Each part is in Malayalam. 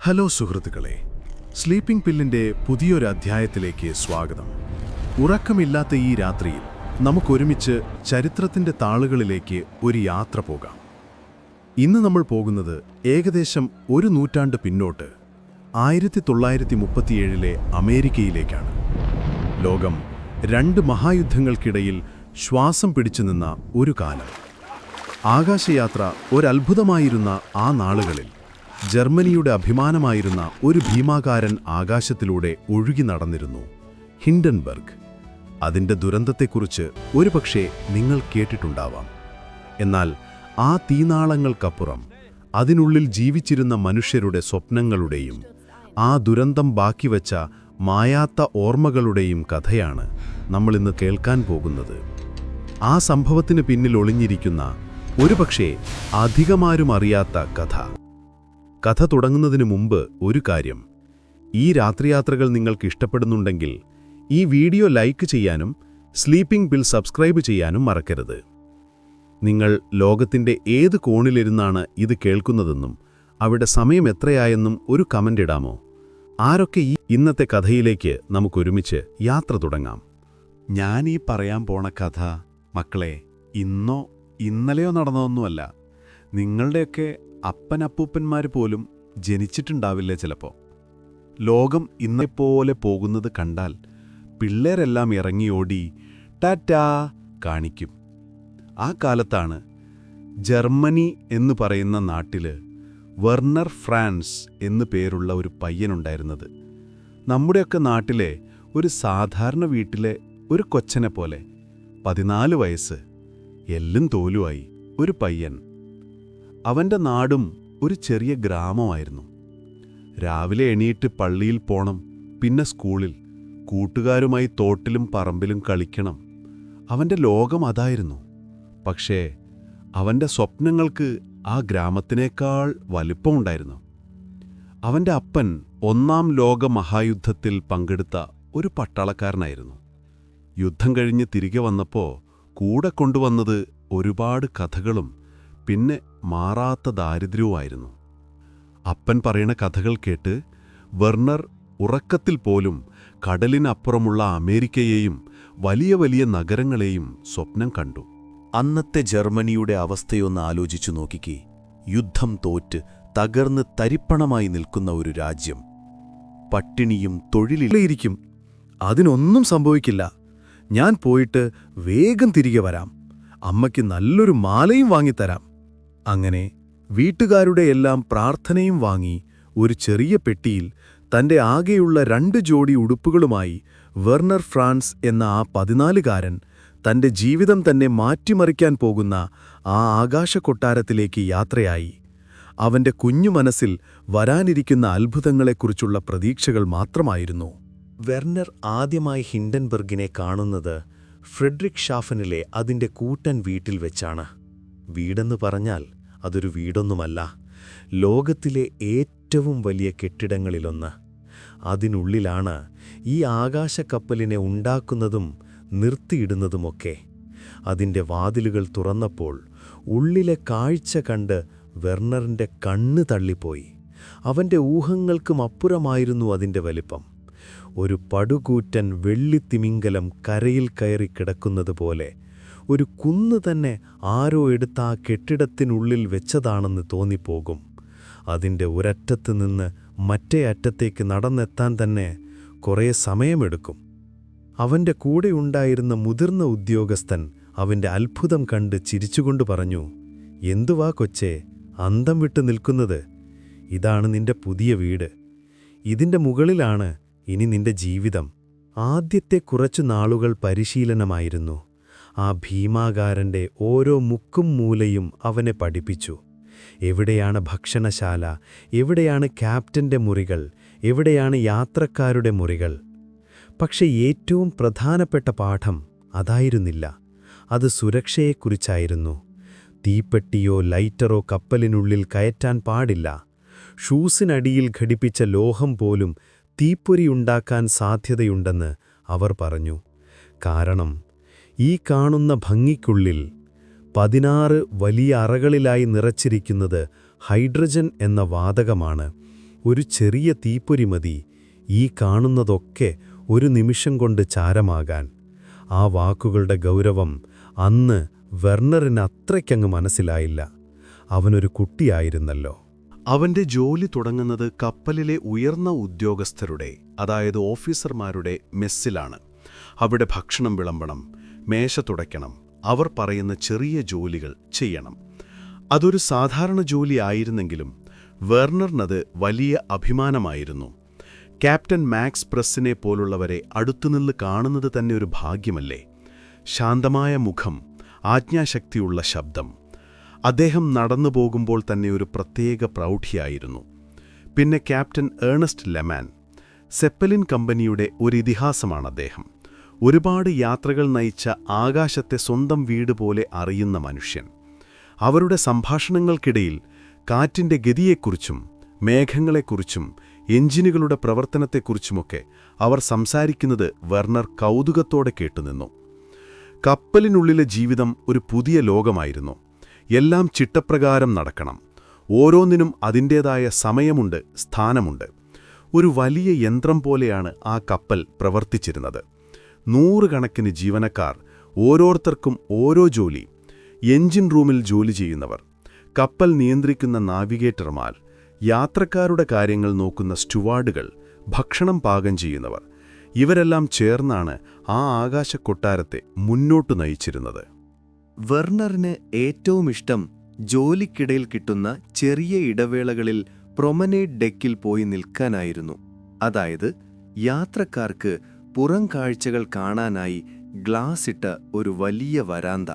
ഹലോ സുഹൃത്തുക്കളെ, സ്ലീപ്പിംഗ് പില്ലിൻ്റെ പുതിയൊരു അധ്യായത്തിലേക്ക് സ്വാഗതം. ഉറക്കമില്ലാത്ത ഈ രാത്രിയിൽ നമുക്കൊരുമിച്ച് ചരിത്രത്തിൻ്റെ താളുകളിലേക്ക് ഒരു യാത്ര പോകാം. ഇന്ന് നമ്മൾ പോകുന്നത് ഏകദേശം ഒരു നൂറ്റാണ്ട് പിന്നോട്ട് 1937 അമേരിക്കയിലേക്കാണ്. ലോകം രണ്ട് മഹായുദ്ധങ്ങൾക്കിടയിൽ ശ്വാസം പിടിച്ചു നിന്ന ഒരു കാലം. ആകാശയാത്ര ഒരത്ഭുതമായിരുന്ന ആ നാളുകളിൽ ജർമ്മനിയുടെ അഭിമാനമായിരുന്ന ഒരു ഭീമാകാരൻ ആകാശത്തിലൂടെ ഒഴുകി നടന്നിരുന്നു, ഹിൻഡൻബർഗ്. അതിൻ്റെ ദുരന്തത്തെക്കുറിച്ച് ഒരുപക്ഷെ നിങ്ങൾ കേട്ടിട്ടുണ്ടാവാം. എന്നാൽ ആ തീനാളങ്ങൾക്കപ്പുറം അതിനുള്ളിൽ ജീവിച്ചിരുന്ന മനുഷ്യരുടെ സ്വപ്നങ്ങളുടെയും ആ ദുരന്തം ബാക്കിവച്ച മായാത്ത ഓർമ്മകളുടെയും കഥയാണ് നമ്മളിന്ന് കേൾക്കാൻ പോകുന്നത്. ആ സംഭവത്തിന് പിന്നിൽ ഒളിഞ്ഞിരിക്കുന്ന ഒരുപക്ഷെ അധികമാരും അറിയാത്ത കഥ തുടങ്ങുന്നതിന് മുമ്പ് ഒരു കാര്യം. ഈ രാത്രിയാത്രകൾ നിങ്ങൾക്ക് ഇഷ്ടപ്പെടുന്നുണ്ടെങ്കിൽ ഈ വീഡിയോ ലൈക്ക് ചെയ്യാനും സ്ലീപ്പിംഗ് പിൽ സബ്സ്ക്രൈബ് ചെയ്യാനും മറക്കരുത്. നിങ്ങൾ ലോകത്തിൻ്റെ ഏത് കോണിലിരുന്നാണ് ഇത് കേൾക്കുന്നതെന്നും അവിടെ സമയം എത്രയായെന്നും ഒരു കമൻ്റ് ഇടാമോ? ആരൊക്കെ ഇന്നത്തെ കഥയിലേക്ക് നമുക്കൊരുമിച്ച് യാത്ര തുടങ്ങാം. ഞാൻ ഈ പറയാൻ പോണ കഥ മക്കളെ ഇന്നോ ഇന്നലെയോ നടന്നതൊന്നുമല്ല. നിങ്ങളുടെയൊക്കെ അപ്പനപ്പൂപ്പന്മാർ പോലും ജനിച്ചിട്ടുണ്ടാവില്ലേ ചിലപ്പോൾ. ലോകം ഇന്നെപ്പോലെ പോകുന്നത് കണ്ടാൽ പിള്ളേരെല്ലാം ഇറങ്ങിയോടി ടാറ്റാ കാണിക്കും. ആ കാലത്താണ് ജർമ്മനി എന്ന് പറയുന്ന നാട്ടിൽ വെർണർ ഫ്രാൻസ് എന്നു പേരുള്ള ഒരു പയ്യനുണ്ടായിരുന്നത്. നമ്മുടെയൊക്കെ നാട്ടിലെ ഒരു സാധാരണ വീട്ടിലെ ഒരു കൊച്ചനെ പോലെ 14 വയസ്സ്, എല്ലും തോലുമായി ഒരു പയ്യൻ. അവൻ്റെ നാടും ഒരു ചെറിയ ഗ്രാമമായിരുന്നു. രാവിലെ എണീറ്റ് പള്ളിയിൽ പോണം, പിന്നെ സ്കൂളിൽ, കൂട്ടുകാരുമായി തോട്ടിലും പറമ്പിലും കളിക്കണം. അവൻ്റെ ലോകം അതായിരുന്നു. പക്ഷേ അവൻ്റെ സ്വപ്നങ്ങൾക്ക് ആ ഗ്രാമത്തിനേക്കാൾ വലിപ്പമുണ്ടായിരുന്നു. അവൻ്റെ അപ്പൻ 1-ാം ലോക മഹായുദ്ധത്തിൽ പങ്കെടുത്ത ഒരു പട്ടാളക്കാരനായിരുന്നു. യുദ്ധം കഴിഞ്ഞ് തിരികെ വന്നപ്പോൾ കൂടെ കൊണ്ടുവന്നത് ഒരുപാട് കഥകളും പിന്നെ മാറാത്ത ദാരിദ്ര്യവുമായിരുന്നു. അപ്പൻ പറയുന്ന കഥകൾ കേട്ട് വെർണർ ഉറക്കത്തിൽ പോലും കടലിനപ്പുറമുള്ള അമേരിക്കയെയും വലിയ വലിയ നഗരങ്ങളെയും സ്വപ്നം കണ്ടു. അന്നത്തെ ജർമ്മനിയുടെ അവസ്ഥയൊന്ന് ആലോചിച്ചു നോക്കിക്കേ. യുദ്ധം തോറ്റ് തകർന്ന് തരിപ്പണമായി നിൽക്കുന്ന ഒരു രാജ്യം. പട്ടിണിയും തൊഴിലില്ലായിരിക്കും. അതിനൊന്നും സംഭവിക്കില്ല. ഞാൻ പോയിട്ട് വേഗം തിരികെ വരാം. അമ്മയ്ക്ക് നല്ലൊരു മാലയും വാങ്ങിത്തരാം. അങ്ങനെ വീട്ടുകാരുടെ എല്ലാം പ്രാർത്ഥനയും വാങ്ങി ഒരു ചെറിയ പെട്ടിയിൽ തൻ്റെ ആകെയുള്ള 2 ജോഡി ഉടുപ്പുകളുമായി വെർണർ ഫ്രാൻസ് എന്ന ആ 14കാരൻ തൻ്റെ ജീവിതം തന്നെ മാറ്റിമറിക്കാൻ പോകുന്ന ആ ആകാശക്കൊട്ടാരത്തിലേക്ക് യാത്രയായി. അവൻ്റെ കുഞ്ഞു മനസ്സിൽ വരാനിരിക്കുന്ന അത്ഭുതങ്ങളെക്കുറിച്ചുള്ള പ്രതീക്ഷകൾ മാത്രമായിരുന്നു. വെർണർ ആദ്യമായി ഹിൻഡൻബർഗിനെ കാണുന്നത് ഫ്രെഡറിക് ഷാഫനിലെ അതിൻ്റെ കൂറ്റൻ വീട്ടിൽ വെച്ചാണ്. വീടെന്ന് പറഞ്ഞാൽ അതൊരു വീടൊന്നുമല്ല, ലോകത്തിലെ ഏറ്റവും വലിയ കെട്ടിടങ്ങളിലൊന്ന്. അതിനുള്ളിലാണ് ഈ ആകാശക്കപ്പലിനെ ഉണ്ടാക്കുന്നതും നിർത്തിയിടുന്നതുമൊക്കെ. അതിൻ്റെ വാതിലുകൾ തുറന്നപ്പോൾ ഉള്ളിലെ കാഴ്ച കണ്ട് വെർണറിൻ്റെ കണ്ണ് തള്ളിപ്പോയി. അവൻ്റെ ഊഹങ്ങൾക്കും അപ്പുറമായിരുന്നു അതിൻ്റെ വലിപ്പം. ഒരു പടുകൂറ്റൻ വെള്ളിത്തിമിംഗലം കരയിൽ കയറി കിടക്കുന്നതുപോലെ ഒരു കുന്ന് തന്നെ ആരോ എടുത്ത ആ കെട്ടിടത്തിനുള്ളിൽ വെച്ചതാണെന്ന് തോന്നിപ്പോകും. അതിൻ്റെ ഒരറ്റത്ത് നിന്ന് മറ്റേ അറ്റത്തേക്ക് നടന്നെത്താൻ തന്നെ കുറേ സമയമെടുക്കും. അവൻ്റെ കൂടെയുണ്ടായിരുന്ന മുതിർന്ന ഉദ്യോഗസ്ഥൻ അവൻ്റെ അത്ഭുതം കണ്ട് ചിരിച്ചുകൊണ്ട് പറഞ്ഞു, "എന്തുവാ കൊച്ചേ അന്തം വിട്ടു നിൽക്കുന്നത്? ഇതാണ് നിന്റെ പുതിയ വീട്. ഇതിൻ്റെ മുകളിലാണ് ഇനി നിന്റെ ജീവിതം." ആദ്യത്തെ കുറച്ചു നാളുകൾ പരിശീലനമായിരുന്നു. ആ ഭീമാകാരൻ്റെ ഓരോ മുക്കും മൂലയും അവനെ പഠിപ്പിച്ചു. എവിടെയാണ് ഭക്ഷണശാല, എവിടെയാണ് ക്യാപ്റ്റൻ്റെ മുറികൾ, എവിടെയാണ് യാത്രക്കാരുടെ മുറികൾ. പക്ഷെ ഏറ്റവും പ്രധാനപ്പെട്ട പാഠം അതായിരുന്നില്ല. അത് സുരക്ഷയെക്കുറിച്ചായിരുന്നു. തീപ്പെട്ടിയോ ലൈറ്ററോ കപ്പലിനുള്ളിൽ കയറ്റാൻ പാടില്ല. ഷൂസിനടിയിൽ ഘടിപ്പിച്ച ലോഹം പോലും തീപ്പൊരിയുണ്ടാക്കാൻ സാധ്യതയുണ്ടെന്ന് അവർ പറഞ്ഞു. കാരണം ഈ കാണുന്ന ഭംഗിക്കുള്ളിൽ 16 വലിയ അറകളിലായി നിറച്ചിരിക്കുന്നത് ഹൈഡ്രജൻ എന്ന വാതകമാണ്. ഒരു ചെറിയ തീപ്പൊരി മതി ഈ കാണുന്നതൊക്കെ ഒരു നിമിഷം കൊണ്ട് ചാരമാകാൻ. ആ വാക്കുകളുടെ ഗൗരവം അന്ന് വെർണറിന് അത്രയ്ക്കങ്ങ് മനസ്സിലായില്ല. അവനൊരു കുട്ടിയായിരുന്നല്ലോ. അവന്റെ ജോലി തുടങ്ങുന്നത് കപ്പലിലെ ഉയർന്ന ഉദ്യോഗസ്ഥരുടെ, അതായത് ഓഫീസർമാരുടെ മെസ്സിലാണ്. അവിടെ ഭക്ഷണം വിളമ്പണം, മേശ തുടയ്ക്കണം, അവർ പറയുന്ന ചെറിയ ജോലികൾ ചെയ്യണം. അതൊരു സാധാരണ ജോലി ആയിരുന്നെങ്കിലും വെർണറിനത് വലിയ അഭിമാനമായിരുന്നു. ക്യാപ്റ്റൻ മാക്സ് പ്രസ്സിനെ പോലുള്ളവരെ അടുത്തുനിന്ന് കാണുന്നത് തന്നെ ഒരു ഭാഗ്യമല്ലേ. ശാന്തമായ മുഖം, ആജ്ഞാശക്തിയുള്ള ശബ്ദം. അദ്ദേഹം നടന്നു പോകുമ്പോൾ തന്നെ ഒരു പ്രത്യേക പ്രൗഢിയായിരുന്നു. പിന്നെ ക്യാപ്റ്റൻ ഏണസ്റ്റ് ലെമാൻ, സെപ്പലിൻ കമ്പനിയുടെ ഒരിതിഹാസമാണ് അദ്ദേഹം. ഒരുപാട് യാത്രകൾ നയിച്ച ആകാശത്തെ സ്വന്തം വീട് പോലെ അറിയുന്ന മനുഷ്യൻ. അവരുടെ സംഭാഷണങ്ങൾക്കിടയിൽ കാറ്റിന്റെ ഗതിയെക്കുറിച്ചും മേഘങ്ങളെക്കുറിച്ചും എഞ്ചിനുകളുടെ പ്രവർത്തനത്തെക്കുറിച്ചുമൊക്കെ അവർ സംസാരിക്കുന്നത് വെർണർ കൗതുകത്തോടെ കേട്ടുനിന്നു. കപ്പലിനുള്ളിലെ ജീവിതം ഒരു പുതിയ ലോകമായിരുന്നു. എല്ലാം ചിട്ടപ്രകാരം നടക്കണം. ഓരോന്നിനും അതിൻ്റേതായ സമയമുണ്ട്, സ്ഥാനമുണ്ട്. ഒരു വലിയ യന്ത്രം പോലെയാണ് ആ കപ്പൽ പ്രവർത്തിച്ചിരുന്നത്. 100 കണക്കിന് ജീവനക്കാർ, ഓരോരുത്തർക്കും ഓരോ ജോലി. എഞ്ചിൻ റൂമിൽ ജോലി ചെയ്യുന്നവർ, കപ്പൽ നിയന്ത്രിക്കുന്ന നാവിഗേറ്റർമാർ, യാത്രക്കാരുടെ കാര്യങ്ങൾ നോക്കുന്ന സ്റ്റുവാർഡുകൾ, ഭക്ഷണം പാകം ചെയ്യുന്നവർ, ഇവരെല്ലാം ചേർന്നാണ് ആ ആകാശക്കൊട്ടാരത്തെ മുന്നോട്ടു നയിച്ചിരുന്നത്. വെർണറിന് ഏറ്റവും ഇഷ്ടം ജോലിക്കിടയിൽ കിട്ടുന്ന ചെറിയ ഇടവേളകളിൽ പ്രൊമനേഡ് ഡെക്കിൽ പോയി നിൽക്കാനായിരുന്നു. അതായത് യാത്രക്കാർക്ക് പുറം കാഴ്ചകൾ കാണാനായി ഗ്ലാസ് ഇട്ട ഒരു വലിയ വരാന്ത.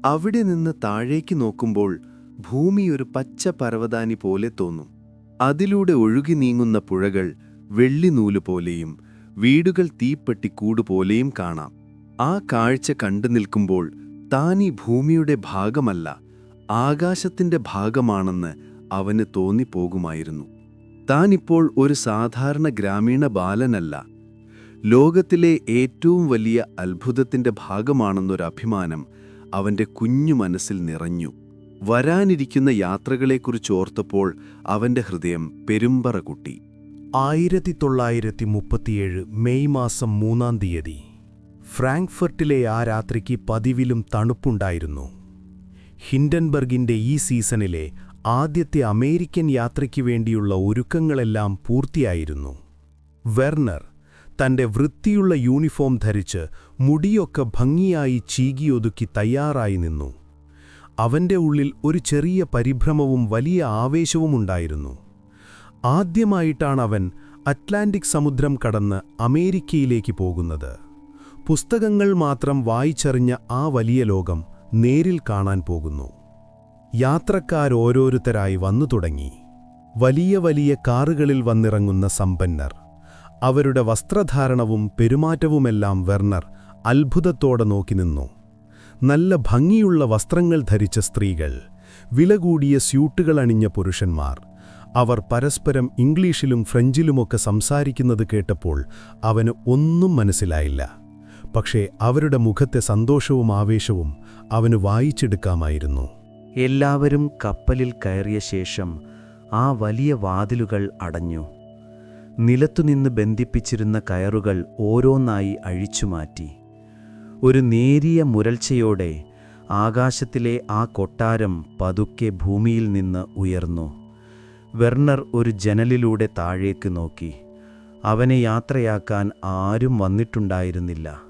അവിടെ നിന്ന് താഴേക്ക് നോക്കുമ്പോൾ ഭൂമി ഒരു പച്ച പർവ്വതാനി പോലെ തോന്നും. അതിലൂടെ ഒഴുകി നീങ്ങുന്ന പുഴകൾ വെള്ളിനൂല് പോലെയും വീടുകൾ തീപ്പെട്ടിക്കൂട് പോലെയും കാണാം. ആ കാഴ്ച കണ്ടു നിൽക്കുമ്പോൾ താൻ ഈ ഭൂമിയുടെ ഭാഗമല്ല, ആകാശത്തിന്റെ ഭാഗമാണെന്ന് അവന് തോന്നിപ്പോകുമായിരുന്നു. താനിപ്പോൾ ഒരു സാധാരണ ഗ്രാമീണ ബാലനല്ല, ലോകത്തിലെ ഏറ്റവും വലിയ അത്ഭുതത്തിന്റെ ഭാഗമാണെന്നൊരഭിമാനം അവന്റെ കുഞ്ഞു മനസ്സിൽ നിറഞ്ഞു. വരാനിരിക്കുന്ന യാത്രകളെക്കുറിച്ച് ഓർത്തപ്പോൾ അവന്റെ ഹൃദയം പെരുമ്പറ കൂട്ടി. 1937 മെയ് മാസം 3-ാം തീയതി ഫ്രാങ്ക്ഫർട്ടിലെ ആ രാത്രിക്ക് പതിവിലും തണുപ്പുണ്ടായിരുന്നു. ഹിൻഡൻബർഗിന്റെ ഈ സീസണിലെ ആദ്യത്തെ അമേരിക്കൻ യാത്രയ്ക്ക് വേണ്ടിയുള്ള ഒരുക്കങ്ങളെല്ലാം പൂർത്തിയായിരുന്നു. വെർണർ തന്റെ വൃത്തിയുള്ള യൂണിഫോം ധരിച്ച് മുടിയൊക്കെ ഭംഗിയായി ചീകിയൊതുക്കി തയ്യാറായി നിന്നു. അവന്റെ ഉള്ളിൽ ഒരു ചെറിയ പരിഭ്രമവും വലിയ ആവേശവുമുണ്ടായിരുന്നു. ആദ്യമായിട്ടാണവൻ അറ്റ്ലാന്റിക് സമുദ്രം കടന്ന് അമേരിക്കയിലേക്ക് പോകുന്നത്. പുസ്തകങ്ങൾ മാത്രം വായിച്ചറിഞ്ഞ ആ വലിയ ലോകം നേരിൽ കാണാൻ പോകുന്നു. യാത്രക്കാരോരോരുത്തരായി വന്നു തുടങ്ങി. വലിയ വലിയ കാറുകളിൽ വന്നിറങ്ങുന്ന സമ്പന്നർ. അവരുടെ വസ്ത്രധാരണവും പെരുമാറ്റവുമെല്ലാം വെർണർ അത്ഭുതത്തോടെ നോക്കി നിന്നു. നല്ല ഭംഗിയുള്ള വസ്ത്രങ്ങൾ ധരിച്ച സ്ത്രീകൾ, വില കൂടിയ സ്യൂട്ടുകൾ അണിഞ്ഞ പുരുഷന്മാർ. അവർ പരസ്പരം ഇംഗ്ലീഷിലും ഫ്രഞ്ചിലുമൊക്കെ സംസാരിക്കുന്നത് കേട്ടപ്പോൾ അവന് ഒന്നും മനസ്സിലായില്ല. പക്ഷേ അവരുടെ മുഖത്തെ സന്തോഷവും ആവേശവും അവന് വായിച്ചെടുക്കാമായിരുന്നു. എല്ലാവരും കപ്പലിൽ കയറിയ ശേഷം ആ വലിയ വാതിലുകൾ അടഞ്ഞു. നിലത്തുനിന്ന് ബന്ധിപ്പിച്ചിരുന്ന കയറുകൾ ഓരോന്നായി അഴിച്ചുമാറ്റി. ഒരു നേരിയ മുരൾച്ചയോടെ ആകാശത്തിലെ ആ കൊട്ടാരം പതുക്കെ ഭൂമിയിൽ നിന്ന് ഉയർന്നു. വെർണർ ഒരു ജനലിലൂടെ താഴേക്ക് നോക്കി. അവനെ യാത്രയാക്കാൻ ആരും വന്നിട്ടുണ്ടായിരുന്നില്ല.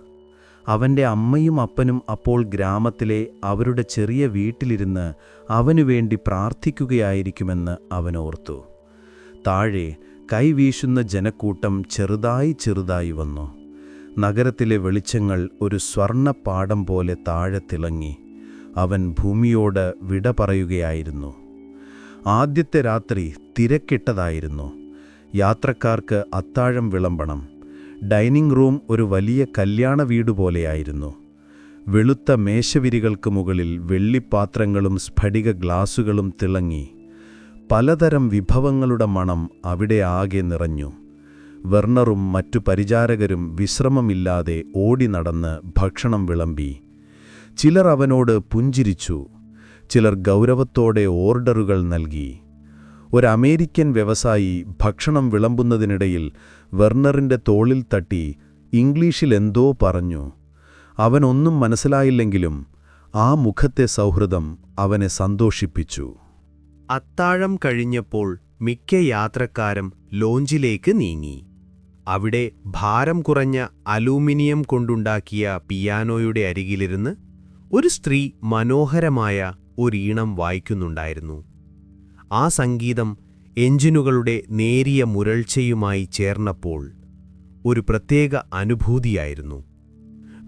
അവന്റെ അമ്മയും അപ്പനും അപ്പോൾ ഗ്രാമത്തിലെ അവരുടെ ചെറിയ വീട്ടിലിരുന്ന് അവനുവേണ്ടി പ്രാർത്ഥിക്കുകയായിരിക്കുമെന്ന് അവനോർത്തു. താഴെ കൈവീശുന്ന ജനക്കൂട്ടം ചെറുതായി വന്നു. നഗരത്തിലെ വെളിച്ചങ്ങൾ ഒരു സ്വർണ്ണപ്പാടം പോലെ താഴെ തിളങ്ങി. അവൻ ഭൂമിയോട് വിട പറയുകയായിരുന്നു. ആദ്യത്തെ രാത്രി തിരക്കിട്ടതായിരുന്നു. യാത്രക്കാർക്ക് അത്താഴം വിളമ്പണം. ഡൈനിങ് റൂം ഒരു വലിയ കല്യാണ വീടുപോലെയായിരുന്നു. വെളുത്ത മേശവിരികൾക്ക് മുകളിൽ വെള്ളിപ്പാത്രങ്ങളും സ്ഫടിക ഗ്ലാസുകളും തിളങ്ങി. പലതരം വിഭവങ്ങളുടെ മണം അവിടെ ആകെ നിറഞ്ഞു. വെർണറും മറ്റു പരിചാരകരും വിശ്രമമില്ലാതെ ഓടി നടന്ന് ഭക്ഷണം വിളമ്പി. ചിലർ അവനോട് പുഞ്ചിരിച്ചു, ചിലർ ഗൗരവത്തോടെ ഓർഡറുകൾ നൽകി. ഒരു അമേരിക്കൻ വ്യവസായി ഭക്ഷണം വിളമ്പുന്നതിനിടയിൽ വെർണറിന്റെ തോളിൽ തട്ടി ഇംഗ്ലീഷിൽ എന്തോ പറഞ്ഞു. അവനൊന്നും മനസ്സിലായില്ലെങ്കിലും ആ മുഖത്തെ സൗഹൃദം അവനെ സന്തോഷിപ്പിച്ചു. അത്താഴം കഴിഞ്ഞപ്പോൾ മിക്ക യാത്രക്കാരും ലോഞ്ചിലേക്ക് നീങ്ങി. അവിടെ ഭാരം കുറഞ്ഞ അലൂമിനിയം കൊണ്ടുണ്ടാക്കിയ പിയാനോയുടെ അരികിലിരുന്ന് ഒരു സ്ത്രീ മനോഹരമായ ഒരീണം വായിക്കുന്നുണ്ടായിരുന്നു. ആ സംഗീതം എഞ്ചിനുകളുടെ നേരിയ മുരൾച്ചയുമായി ചേർന്നപ്പോൾ ഒരു പ്രത്യേക അനുഭൂതിയായിരുന്നു.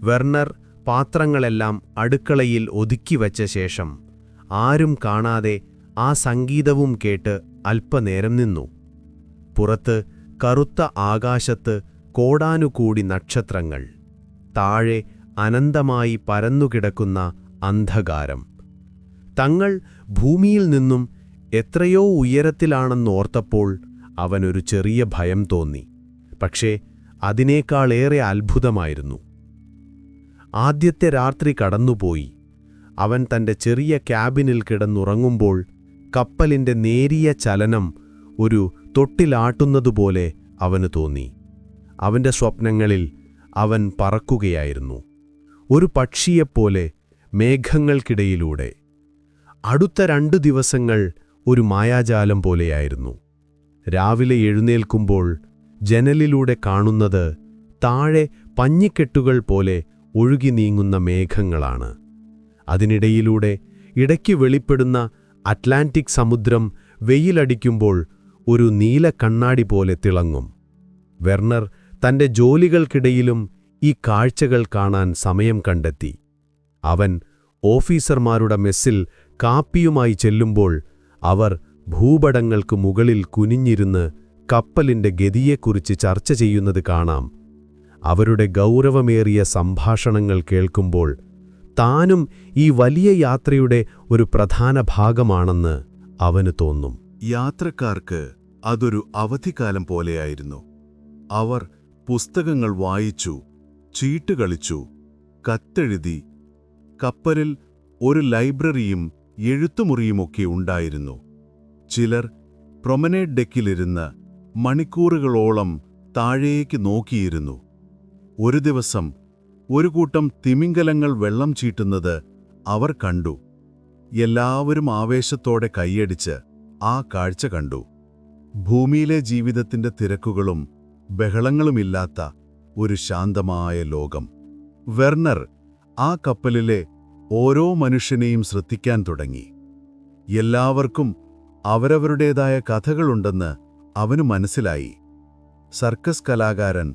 വെർണർ പാത്രങ്ങളെല്ലാം അടുക്കളയിൽ ഒതുക്കിവച്ച ശേഷം ആരും കാണാതെ ആ സംഗീതവും കേട്ട് അല്പനേരം നിന്നു. പുറത്ത് കറുത്ത ആകാശത്ത് കോടാനുകൂടി നക്ഷത്രങ്ങൾ, താഴെ അനന്തമായി പരന്നുകിടക്കുന്ന അന്ധകാരം. തങ്ങൾ ഭൂമിയിൽ നിന്നും എത്രയോ ഉയരത്തിലാണെന്നോർത്തപ്പോൾ അവനൊരു ചെറിയ ഭയം തോന്നി. പക്ഷേ അതിനേക്കാളേറെ അത്ഭുതമായിരുന്നു. ആദ്യത്തെ രാത്രി കടന്നുപോയി. അവൻ തന്റെ ചെറിയ ക്യാബിനിൽ കിടന്നുറങ്ങുമ്പോൾ കപ്പലിന്റെ നേരിയ ചലനം ഒരു തൊട്ടിലാട്ടുന്നതുപോലെ അവന് തോന്നി. അവന്റെ സ്വപ്നങ്ങളിൽ അവൻ പറക്കുകയായിരുന്നു, ഒരു പക്ഷിയെപ്പോലെ മേഘങ്ങൾക്കിടയിലൂടെ. അടുത്ത 2 ദിവസങ്ങൾ ഒരു മായാജാലം പോലെയായിരുന്നു. രാവിലെ എഴുന്നേൽക്കുമ്പോൾ ജനലിലൂടെ കാണുന്നത് താഴെ പഞ്ഞിക്കെട്ടുകൾ പോലെ ഒഴുകി നീങ്ങുന്ന മേഘങ്ങളാണ്. അതിനിടയിലൂടെ ഇടയ്ക്ക് വെളിപ്പെടുന്ന അറ്റ്ലാന്റിക് സമുദ്രം വെയിലടിക്കുമ്പോൾ ഒരു നീല കണ്ണാടി പോലെ തിളങ്ങും. വെർണർ തന്റെ ജോലികൾക്കിടയിലും ഈ കാഴ്ചകൾ കാണാൻ സമയം കണ്ടെത്തി. അവൻ ഓഫീസർമാരുടെ മെസ്സിൽ കാപ്പിയുമായി ചെല്ലുമ്പോൾ അവർ ഭൂപടങ്ങൾക്ക് മുകളിൽ കുനിഞ്ഞിരുന്ന് കപ്പലിന്റെ ഗതിയെക്കുറിച്ച് ചർച്ച ചെയ്യുന്നത് കാണാം. അവരുടെ ഗൗരവമേറിയ സംഭാഷണങ്ങൾ കേൾക്കുമ്പോൾ താനും ഈ വലിയ യാത്രയുടെ ഒരു പ്രധാന ഭാഗമാണെന്ന് അവന് തോന്നും. യാത്രക്കാർക്ക് അതൊരു അവധിക്കാലം പോലെയായിരുന്നു. അവർ പുസ്തകങ്ങൾ വായിച്ചു, ചീട്ട് കളിച്ചു, കത്തെഴുതി. കപ്പലിൽ ഒരു ലൈബ്രറിയും എഴുത്തുമുറിയുമൊക്കെ ഉണ്ടായിരുന്നു. ചിലർ പ്രൊമനേഡ് ഡെക്കിലിരുന്ന് മണിക്കൂറുകളോളം താഴേക്ക് നോക്കിയിരുന്നു. ഒരു ദിവസം ഒരു കൂട്ടം തിമിംഗലങ്ങൾ വെള്ളം ചീട്ടുന്നത് അവർ കണ്ടു. എല്ലാവരും ആവേശത്തോടെ കൈയടിച്ച് ആ കാഴ്ച കണ്ടു. ഭൂമിയിലെ ജീവിതത്തിന്റെ തിരക്കുകളും ബഹളങ്ങളുമില്ലാത്ത ഒരു ശാന്തമായ ലോകം. വെർണർ ആ കപ്പലിലെ ഓരോ മനുഷ്യനെയും ശ്രദ്ധിക്കാൻ തുടങ്ങി. എല്ലാവർക്കും അവരവരുടേതായ കഥകളുണ്ടെന്ന് അവനു മനസ്സിലായി. സർക്കസ് കലാകാരൻ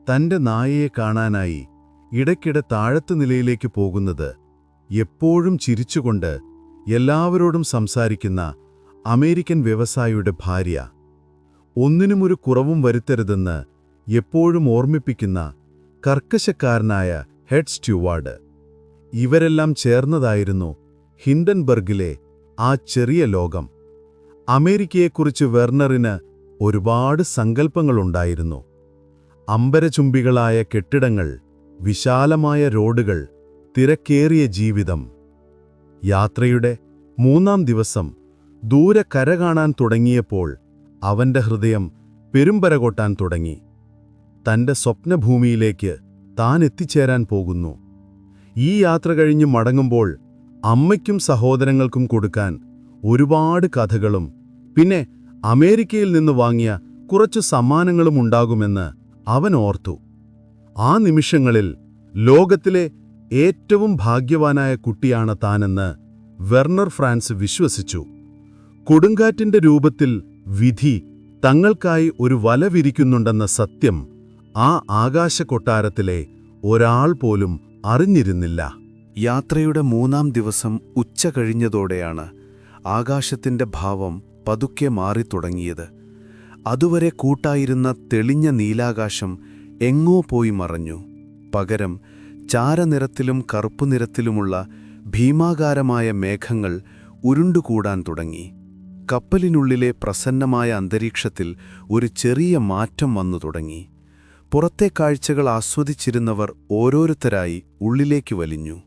തന്റെ നായയെ കാണാനായി ഇടയ്ക്കിടെ താഴത്തെ നിലയിലേക്ക് പോകുന്നത്, എപ്പോഴും ചിരിച്ചുകൊണ്ട് എല്ലാവരോടും സംസാരിക്കുന്ന അമേരിക്കൻ വ്യവസായിയുടെ ഭാര്യ, ഒന്നിനുമൊരു കുറവും വരുത്തരുതെന്ന് എപ്പോഴും ഓർമ്മിപ്പിക്കുന്ന കർക്കശക്കാരനായ ഹെഡ് സ്റ്റ്യൂവാർഡ്. ഇവരെല്ലാം ചേർന്നതായിരുന്നു ഹിൻഡൻബർഗിലെ ആ ചെറിയ ലോകം. അമേരിക്കയെക്കുറിച്ച് വെർണറിന് ഒരുപാട് സങ്കല്പങ്ങളുണ്ടായിരുന്നു. അമ്പരചുംബികളായ കെട്ടിടങ്ങൾ, വിശാലമായ റോഡുകൾ, തിരക്കേറിയ ജീവിതം. യാത്രയുടെ 3-ാം ദിവസം ദൂരെ കര കാണാൻ തുടങ്ങിയപ്പോൾ അവന്റെ ഹൃദയം പെരുമ്പരകൊട്ടാൻ തുടങ്ങി. തന്റെ സ്വപ്നഭൂമിയിലേക്ക് താൻ എത്തിച്ചേരാൻ പോകുന്നു. ഈ യാത്ര കഴിഞ്ഞ് മടങ്ങുമ്പോൾ അമ്മയ്ക്കും സഹോദരങ്ങൾക്കും കൊടുക്കാൻ ഒരുപാട് കഥകളും പിന്നെ അമേരിക്കയിൽ നിന്ന് വാങ്ങിയ കുറച്ചു സമ്മാനങ്ങളും ഉണ്ടാകുമെന്ന് അവൻ ഓർത്തു. ആ നിമിഷങ്ങളിൽ ലോകത്തിലെ ഏറ്റവും ഭാഗ്യവാനായ കുട്ടിയാണ് താനെന്ന് വെർണർ ഫ്രാൻസ് വിശ്വസിച്ചു. കൊടുങ്കാറ്റിന്റെ രൂപത്തിൽ വിധി തങ്ങൾക്കായി ഒരു വല വിരിക്കുന്നുണ്ടെന്ന സത്യം ആ ആകാശകൊട്ടാരത്തിലെ ഒരാൾ പോലും അറിഞ്ഞിരുന്നില്ല. യാത്രയുടെ 3-ാം ദിവസം ഉച്ച കഴിഞ്ഞതോടെയാണ് ആകാശത്തിന്റെ ഭാവം പതുക്കെ മാറിത്തുടങ്ങിയത്. അതുവരെ കൂട്ടായിരുന്ന തെളിഞ്ഞ നീലാകാശം എങ്ങോ പോയി മറഞ്ഞു. പകരം ചാരനിറത്തിലും കറുപ്പുനിറത്തിലുമുള്ള ഭീമാകാരമായ മേഘങ്ങൾ ഉരുണ്ടുകൂടാൻ തുടങ്ങി. കപ്പലിനുള്ളിലെ പ്രസന്നമായ അന്തരീക്ഷത്തിൽ ഒരു ചെറിയ മാറ്റം വന്നു തുടങ്ങി. പുറത്തെ കാഴ്ചകൾ ആസ്വദിച്ചിരുന്നവർ ഓരോരുത്തരായി ഉള്ളിലേക്ക് വലിഞ്ഞു.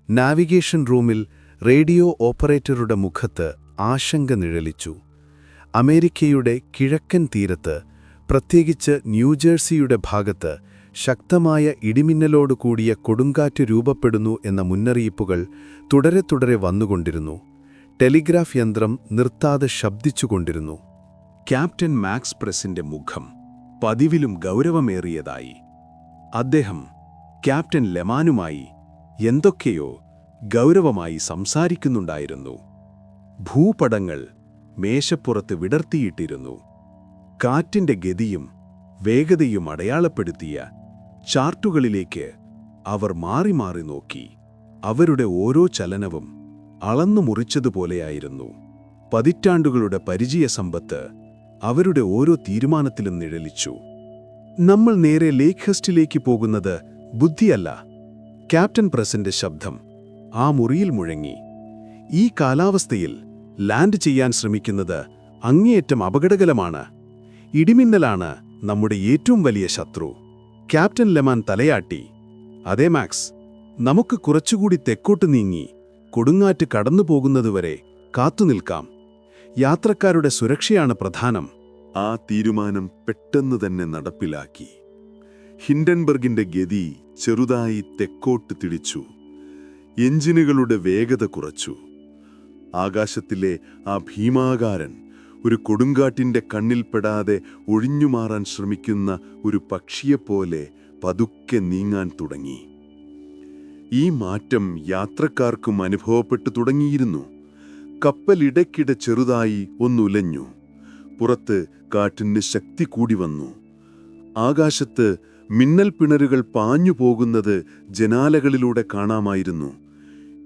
നാവിഗേഷൻ റൂമിൽ റേഡിയോ ഓപ്പറേറ്ററുടെ മുഖത്ത് ആശങ്ക നിഴലിച്ചു. അമേരിക്കയുടെ കിഴക്കൻ തീരത്ത്, പ്രത്യേകിച്ച് ന്യൂജേഴ്സിയുടെ ഭാഗത്ത് ശക്തമായ ഇടിമിന്നലോട് കൂടിയ കൊടുങ്കാറ്റ് രൂപപ്പെടുന്നു എന്ന മുന്നറിയിപ്പുകൾ തുടരെ വന്നുകൊണ്ടിരുന്നു. ടെലിഗ്രാഫ് യന്ത്രം നിർത്താതെ ശബ്ദിച്ചുകൊണ്ടിരുന്നു. ക്യാപ്റ്റൻ മാക്സ് പ്രസിന്റെ മുഖം പതിവിലും ഗൗരവമേറിയതായി. അദ്ദേഹം ക്യാപ്റ്റൻ ലെമാനുമായി എന്തൊക്കെയോ ഗൗരവമായി സംസാരിക്കുന്നുണ്ടായിരുന്നു. ഭൂപടങ്ങൾ മേശപ്പുറത്ത് വിടർത്തിയിട്ടിരുന്നു. കാറ്റിന്റെ ഗതിയും വേഗതയും അടയാളപ്പെടുത്തിയ ചാർട്ടുകളിലേക്ക് അവർ മാറി മാറി നോക്കി. അവരുടെ ഓരോ ചലനവും അളന്നു മുറിച്ചതുപോലെയായിരുന്നു. പതിറ്റാണ്ടുകളുടെ പരിചയസമ്പത്ത് അവരുടെ ഓരോ തീരുമാനത്തിലും നിഴലിച്ചു. നമ്മൾ നേരെ ലേക്ക്ഹെസ്റ്റിലേക്ക് പോകുന്നത് ബുദ്ധിയല്ല. ക്യാപ്റ്റൻ പ്രസിന്റെ ശബ്ദം ആ മുറിയിൽ മുഴങ്ങി. ഈ കാലാവസ്ഥയിൽ ലാൻഡ് ചെയ്യാൻ ശ്രമിക്കുന്നത് അങ്ങേയറ്റം അപകടകരമാണ്. ഇടിമിന്നലാണ് നമ്മുടെ ഏറ്റവും വലിയ ശത്രു. ക്യാപ്റ്റൻ ലെമാൻ തലയാട്ടി. അതെ മാക്സ്, നമുക്ക് കുറച്ചുകൂടി തെക്കോട്ട് നീങ്ങി കൊടുങ്കാറ്റ് കടന്നുപോകുന്നതുവരെ കാത്തുനിൽക്കാം. യാത്രക്കാരുടെ സുരക്ഷയാണ് പ്രധാനം. ആ തീരുമാനം പെട്ടെന്ന് തന്നെ നടപ്പിലാക്കി. ഹിൻഡൻബർഗിന്റെ ഗതി ചെറുതായി തെക്കോട്ട് തിരിച്ചു. എഞ്ചിനുകളുടെ വേഗത കുറച്ചു. ആകാശത്തിലെ ആ ഭീമാകാരൻ ഒരു കൊടുങ്കാറ്റിന്റെ കണ്ണിൽപ്പെടാതെ ഒഴിഞ്ഞുമാറാൻ ശ്രമിക്കുന്ന ഒരു പക്ഷിയെപ്പോലെ പതുക്കെ നീങ്ങാൻ തുടങ്ങി. ഈ മാറ്റം യാത്രക്കാർക്കും അനുഭവപ്പെട്ടു തുടങ്ങിയിരുന്നു. കപ്പൽ ഇടയ്ക്കിടെ ചെറുതായി ഒന്നുലഞ്ഞു. പുറത്ത് കാറ്റിന് ശക്തി കൂടി വന്നു. ആകാശത്ത് മിന്നൽ പിണരുകൾ പാഞ്ഞു പോകുന്നത് ജനാലകളിലൂടെ കാണാമായിരുന്നു.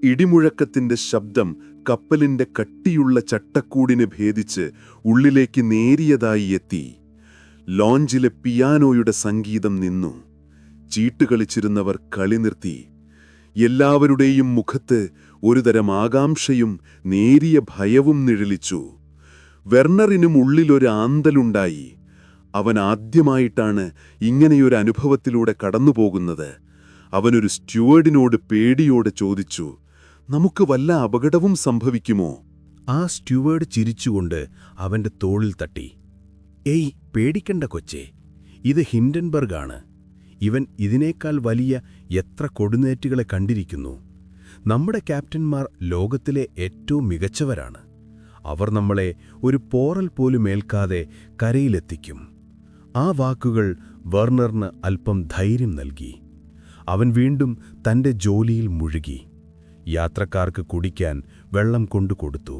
ഇടിമുഴക്കത്തിന്റെ ശബ്ദം കപ്പലിന്റെ കട്ടിയുള്ള ചട്ടക്കൂടിനെ ഭേദിച്ച് ഉള്ളിലേക്ക് നേരിയതായി എത്തി. ലോഞ്ചിലെ പിയാനോയുടെ സംഗീതം നിന്നു. ചീട്ടുകളിച്ചിരുന്നവർ കളി നിർത്തി. എല്ലാവരുടെയും മുഖത്ത് ഒരുതരം ആകാംക്ഷയും നേരിയ ഭയവും നിഴലിച്ചു. വെർണറിനും ഉള്ളിലൊരു ആന്തലുണ്ടായി. അവൻ ആദ്യമായിട്ടാണ് ഇങ്ങനെയൊരു അനുഭവത്തിലൂടെ കടന്നുപോകുന്നത്. അവനൊരു സ്റ്റ്യൂവർഡിനോട് പേടിയോടെ ചോദിച്ചു, നമുക്ക് വല്ല അപകടവും സംഭവിക്കുമോ? ആ സ്റ്റ്യൂവേർഡ് ചിരിച്ചുകൊണ്ട് അവന്റെ തോളിൽ തട്ടി. ഏയ്, പേടിക്കണ്ട കൊച്ചേ, ഇത് ഹിൻഡൻബർഗാണ്. ഇവൻ ഇതിനേക്കാൾ വലിയ എത്ര കൊടുനേറ്റുകളെ കണ്ടിരിക്കുന്നു. നമ്മുടെ ക്യാപ്റ്റന്മാർ ലോകത്തിലെ ഏറ്റവും മികച്ചവരാണ്. അവർ നമ്മളെ ഒരു പോറൽ പോലും ഏൽക്കാതെ കരയിലെത്തിക്കും. ആ വാക്കുകൾ വെർണറിന് അല്പം ധൈര്യം നൽകി. അവൻ വീണ്ടും തന്റെ ജോലിയിൽ മുഴുകി. യാത്രക്കാർക്ക് കുടിക്കാൻ വെള്ളം കൊണ്ടുകൊടുത്തു.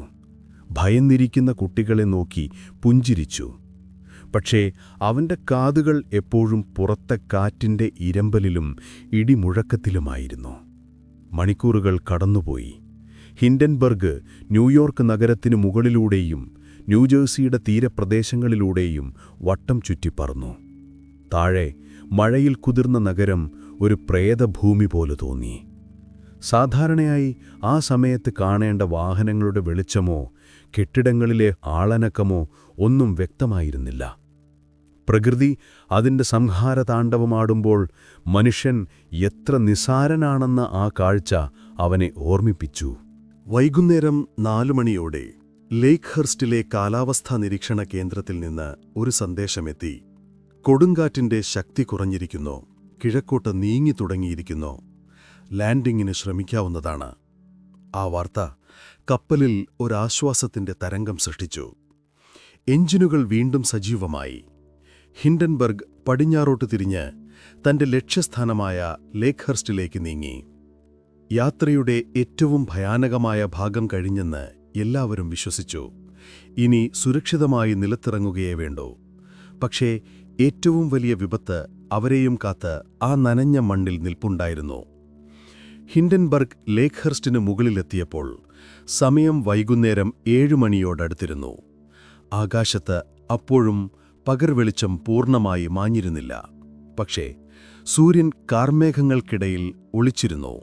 ഭയന്നിരിക്കുന്ന കുട്ടികളെ നോക്കി പുഞ്ചിരിച്ചു. പക്ഷേ അവന്റെ കാതുകൾ എപ്പോഴും പുറത്തെ കാറ്റിന്റെ ഇരമ്പലിലും ഇടിമുഴക്കത്തിലുമായിരുന്നു. മണിക്കൂറുകൾ കടന്നുപോയി. ഹിൻഡൻബർഗ് ന്യൂയോർക്ക് നഗരത്തിനു മുകളിലൂടെയും ന്യൂജേഴ്സിയുടെ തീരപ്രദേശങ്ങളിലൂടെയും വട്ടം ചുറ്റിപ്പറന്നു. താഴെ മഴയിൽ കുതിർന്ന നഗരം ഒരു പ്രേതഭൂമി പോലെ തോന്നി. സാധാരണയായി ആ സമയത്ത് കാണേണ്ട വാഹനങ്ങളുടെ വെളിച്ചമോ കെട്ടിടങ്ങളിലെ ആളനക്കമോ ഒന്നും വ്യക്തമായിരുന്നില്ല. പ്രകൃതി അതിൻ്റെ സംഹാരതാണ്ഡവമാടുമ്പോൾ മനുഷ്യൻ എത്ര നിസ്സാരനാണെന്ന ആ കാഴ്ച അവനെ ഓർമ്മിപ്പിച്ചു. വൈകുന്നേരം 4 മണിയോടെ ലേക്ക്ഹെർസ്റ്റിലെ കാലാവസ്ഥാ നിരീക്ഷണ കേന്ദ്രത്തിൽ നിന്ന് ഒരു സന്ദേശമെത്തി. കൊടുങ്കാറ്റിന്റെ ശക്തി കുറഞ്ഞിരിക്കുന്നു. കിഴക്കോട്ട് നീങ്ങി തുടങ്ങിയിരിക്കുന്നു. ലാൻഡിങ്ങിന് ശ്രമിക്കാവുന്നതാണ്. ആ വാർത്ത കപ്പലിൽ ഒരാശ്വാസത്തിന്റെ തരംഗം സൃഷ്ടിച്ചു. എഞ്ചിനുകൾ വീണ്ടും സജീവമായി. ഹിൻഡൻബർഗ് പടിഞ്ഞാറോട്ട് തിരിഞ്ഞ് തന്റെ ലക്ഷ്യസ്ഥാനമായ ലേക്ക്ഹെർസ്റ്റിലേക്ക് നീങ്ങി. യാത്രയുടെ ഏറ്റവും ഭയാനകമായ ഭാഗം കഴിഞ്ഞെന്ന് എല്ലാവരും വിശ്വസിച്ചു. ഇനി സുരക്ഷിതമായി നിലത്തിറങ്ങുകയേ വേണ്ടൂ. പക്ഷേ ഏറ്റവും വലിയ വിപത്ത് അവരെയും കാത്ത് ആ നനഞ്ഞ മണ്ണിൽ നിൽപ്പുണ്ടായിരുന്നു. ഹിൻഡൻബർഗ് ലേക്ക്ഹെർസ്റ്റിന് മുകളിലെത്തിയപ്പോൾ സമയം വൈകുന്നേരം 7 മണിയോടടുത്തിരുന്നു. ആകാശത്ത് അപ്പോഴും പകർവെളിച്ചം പൂർണ്ണമായി മാഞ്ഞിരുന്നില്ല. പക്ഷേ സൂര്യൻ കാർമേഘങ്ങൾക്കിടയിൽ ഒളിച്ചിരുന്നു.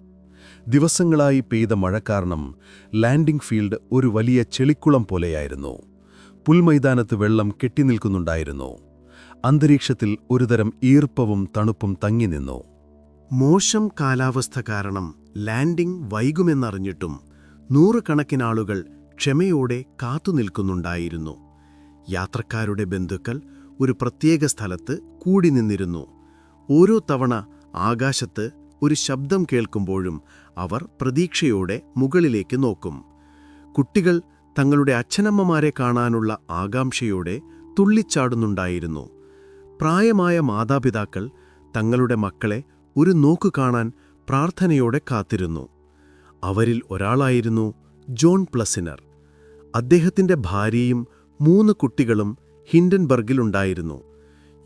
ദിവസങ്ങളായി പെയ്ത മഴ കാരണം ലാൻഡിംഗ് ഫീൽഡ് ഒരു വലിയ ചെളിക്കുളം പോലെയായിരുന്നു. പുൽമൈതാനത്ത് വെള്ളം കെട്ടിനിൽക്കുന്നുണ്ടായിരുന്നു. അന്തരീക്ഷത്തിൽ ഒരുതരം ഈർപ്പവും തണുപ്പും തങ്ങിനിന്നു. മോശം കാലാവസ്ഥ കാരണം ലാൻഡിംഗ് വൈകുമെന്നറിഞ്ഞിട്ടും നൂറുകണക്കിനാളുകൾ ക്ഷമയോടെ കാത്തുനിൽക്കുന്നുണ്ടായിരുന്നു. യാത്രക്കാരുടെ ബന്ധുക്കൾ ഒരു പ്രത്യേക സ്ഥലത്ത് കൂടി നിന്നിരുന്നു. ഓരോ തവണ ആകാശത്ത് ഒരു ശബ്ദം കേൾക്കുമ്പോഴും അവർ പ്രതീക്ഷയോടെ മുകളിലേക്ക് നോക്കും. കുട്ടികൾ തങ്ങളുടെ അച്ഛനമ്മമാരെ കാണാനുള്ള ആകാംക്ഷയോടെ തുള്ളിച്ചാടുന്നുണ്ടായിരുന്നു. പ്രായമായ മാതാപിതാക്കൾ തങ്ങളുടെ മക്കളെ ഒരു നോക്കു കാണാൻ പ്രാർത്ഥനയോടെ കാത്തിരുന്നു. അവരിൽ ഒരാളായിരുന്നു ജോൺ പ്ലസിനർ. അദ്ദേഹത്തിന്റെ ഭാര്യയും 3 കുട്ടികളും ഹിൻഡൻബർഗിലുണ്ടായിരുന്നു.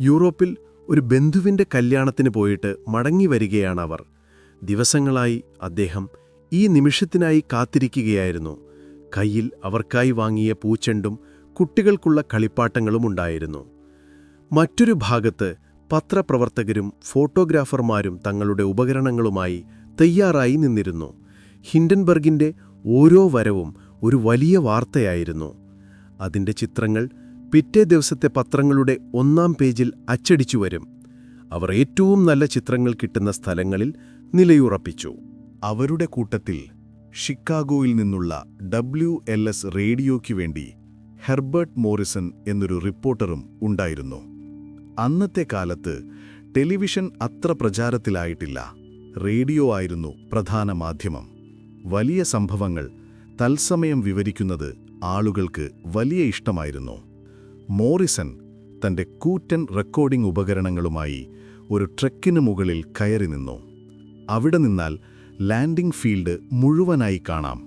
യൂറോപ്പിൽ ഒരു ബന്ധുവിന്റെ കല്യാണത്തിന് പോയിട്ട് മടങ്ങിവരികയാണവർ. ദിവസങ്ങളായി അദ്ദേഹം ഈ നിമിഷത്തിനായി കാത്തിരിക്കുകയായിരുന്നു. കയ്യിൽ അവർക്കായി വാങ്ങിയ പൂച്ചെണ്ടും കുട്ടികൾക്കുള്ള കളിപ്പാട്ടങ്ങളും ഉണ്ടായിരുന്നു. മറ്റൊരു ഭാഗത്ത് പത്രപ്രവർത്തകരും ഫോട്ടോഗ്രാഫർമാരും തങ്ങളുടെ ഉപകരണങ്ങളുമായി തയ്യാറായി നിന്നിരുന്നു. ഹിൻഡൻബർഗിന്റെ ഓരോ വരവും ഒരു വലിയ വാർത്തയായിരുന്നു. അതിന്റെ ചിത്രങ്ങൾ പിറ്റേ ദിവസത്തെ പത്രങ്ങളുടെ 1-ാം പേജിൽ അച്ചടിച്ചു വരും. അവർ ഏറ്റവും നല്ല ചിത്രങ്ങൾ കിട്ടുന്ന സ്ഥലങ്ങളിൽ നിലയുറപ്പിച്ചു. അവരുടെ കൂട്ടത്തിൽ ഷിക്കാഗോയിൽ നിന്നുള്ള WLS റേഡിയോയ്ക്കു വേണ്ടി ഹെർബർട്ട് മോറിസൺ എന്നൊരു റിപ്പോർട്ടറും ഉണ്ടായിരുന്നു. അന്നത്തെ കാലത്ത് ടെലിവിഷൻ അത്ര പ്രചാരത്തിലായിട്ടില്ല. റേഡിയോ ആയിരുന്നു പ്രധാന മാധ്യമം. വലിയ സംഭവങ്ങൾ തത്സമയം വിവരിക്കുന്നത് ആളുകൾക്ക് വലിയ ഇഷ്ടമായിരുന്നു. മോറിസൺ തന്റെ കൂറ്റൻ റെക്കോർഡിംഗ് ഉപകരണങ്ങളുമായി ഒരു ട്രക്കിനു മുകളിൽ കയറി നിന്നു. അവിടെ നിന്നാൽ ലാൻഡിംഗ് ഫീൽഡ് മുഴുവനായി കാണാം.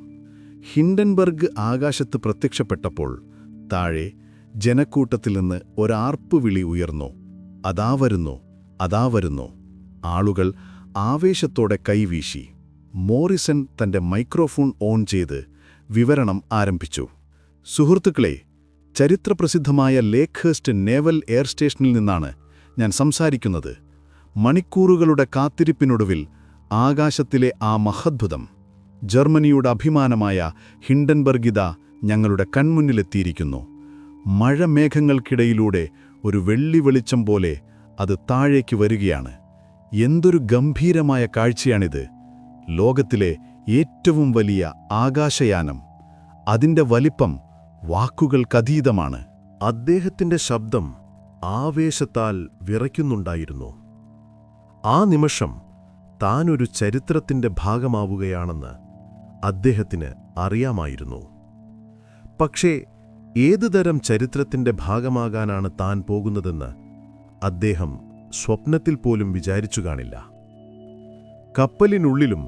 ഹിൻഡൻബർഗ് ആകാശത്ത് പ്രത്യക്ഷപ്പെട്ടപ്പോൾ താഴെ ജനക്കൂട്ടത്തിൽ നിന്ന് ഒരാർപ്പ് വിളി ഉയർന്നു. അതാ വരുന്നു, അതാ വരുന്നു. ആളുകൾ ആവേശത്തോടെ കൈവീശി. മോറിസൺ തന്റെ മൈക്രോഫോൺ ഓൺ ചെയ്ത് വിവരണം ആരംഭിച്ചു. സുഹൃത്തുക്കളെ, ചരിത്രപ്രസിദ്ധമായ ലേക്ക്ഹേസ്റ്റ് നേവൽ എയർ സ്റ്റേഷനിൽ നിന്നാണ് ഞാൻ സംസാരിക്കുന്നത്. മണിക്കൂറുകളുടെ കാത്തിരിപ്പിനൊടുവിൽ ആകാശത്തിലെ ആ മഹദ്ഭുതം, ജർമ്മനിയുടെ അഭിമാനമായ ഹിൻഡൻബർഗിത ഞങ്ങളുടെ കൺമുന്നിലെത്തിയിരിക്കുന്നു. മഴമേഘങ്ങൾക്കിടയിലൂടെ ഒരു വെള്ളി വെളിച്ചം പോലെ അത് താഴേക്ക് വരികയാണ്. എന്തൊരു ഗംഭീരമായ കാഴ്ചയാണിത്! ലോകത്തിലെ ഏറ്റവും വലിയ ആകാശയാനം. അതിന്റെ വലിപ്പം വാക്കുകൾക്കതീതമാണ്. അദ്ദേഹത്തിന്റെ ശബ്ദം ആവേശത്താൽ വിറയ്ക്കുന്നുണ്ടായിരുന്നു. ആ നിമിഷം താനൊരു ചരിത്രത്തിന്റെ ഭാഗമാവുകയാണെന്ന് അദ്ദേഹത്തിന് അറിയാമായിരുന്നു. പക്ഷേ ഏതുതരം ചരിത്രത്തിന്റെ ഭാഗമാകാനാണ് താൻ പോകുന്നതെന്ന് അദ്ദേഹം സ്വപ്നത്തിൽ പോലും വിചാരിച്ചു കാണില്ല. കപ്പലിനുള്ളിലും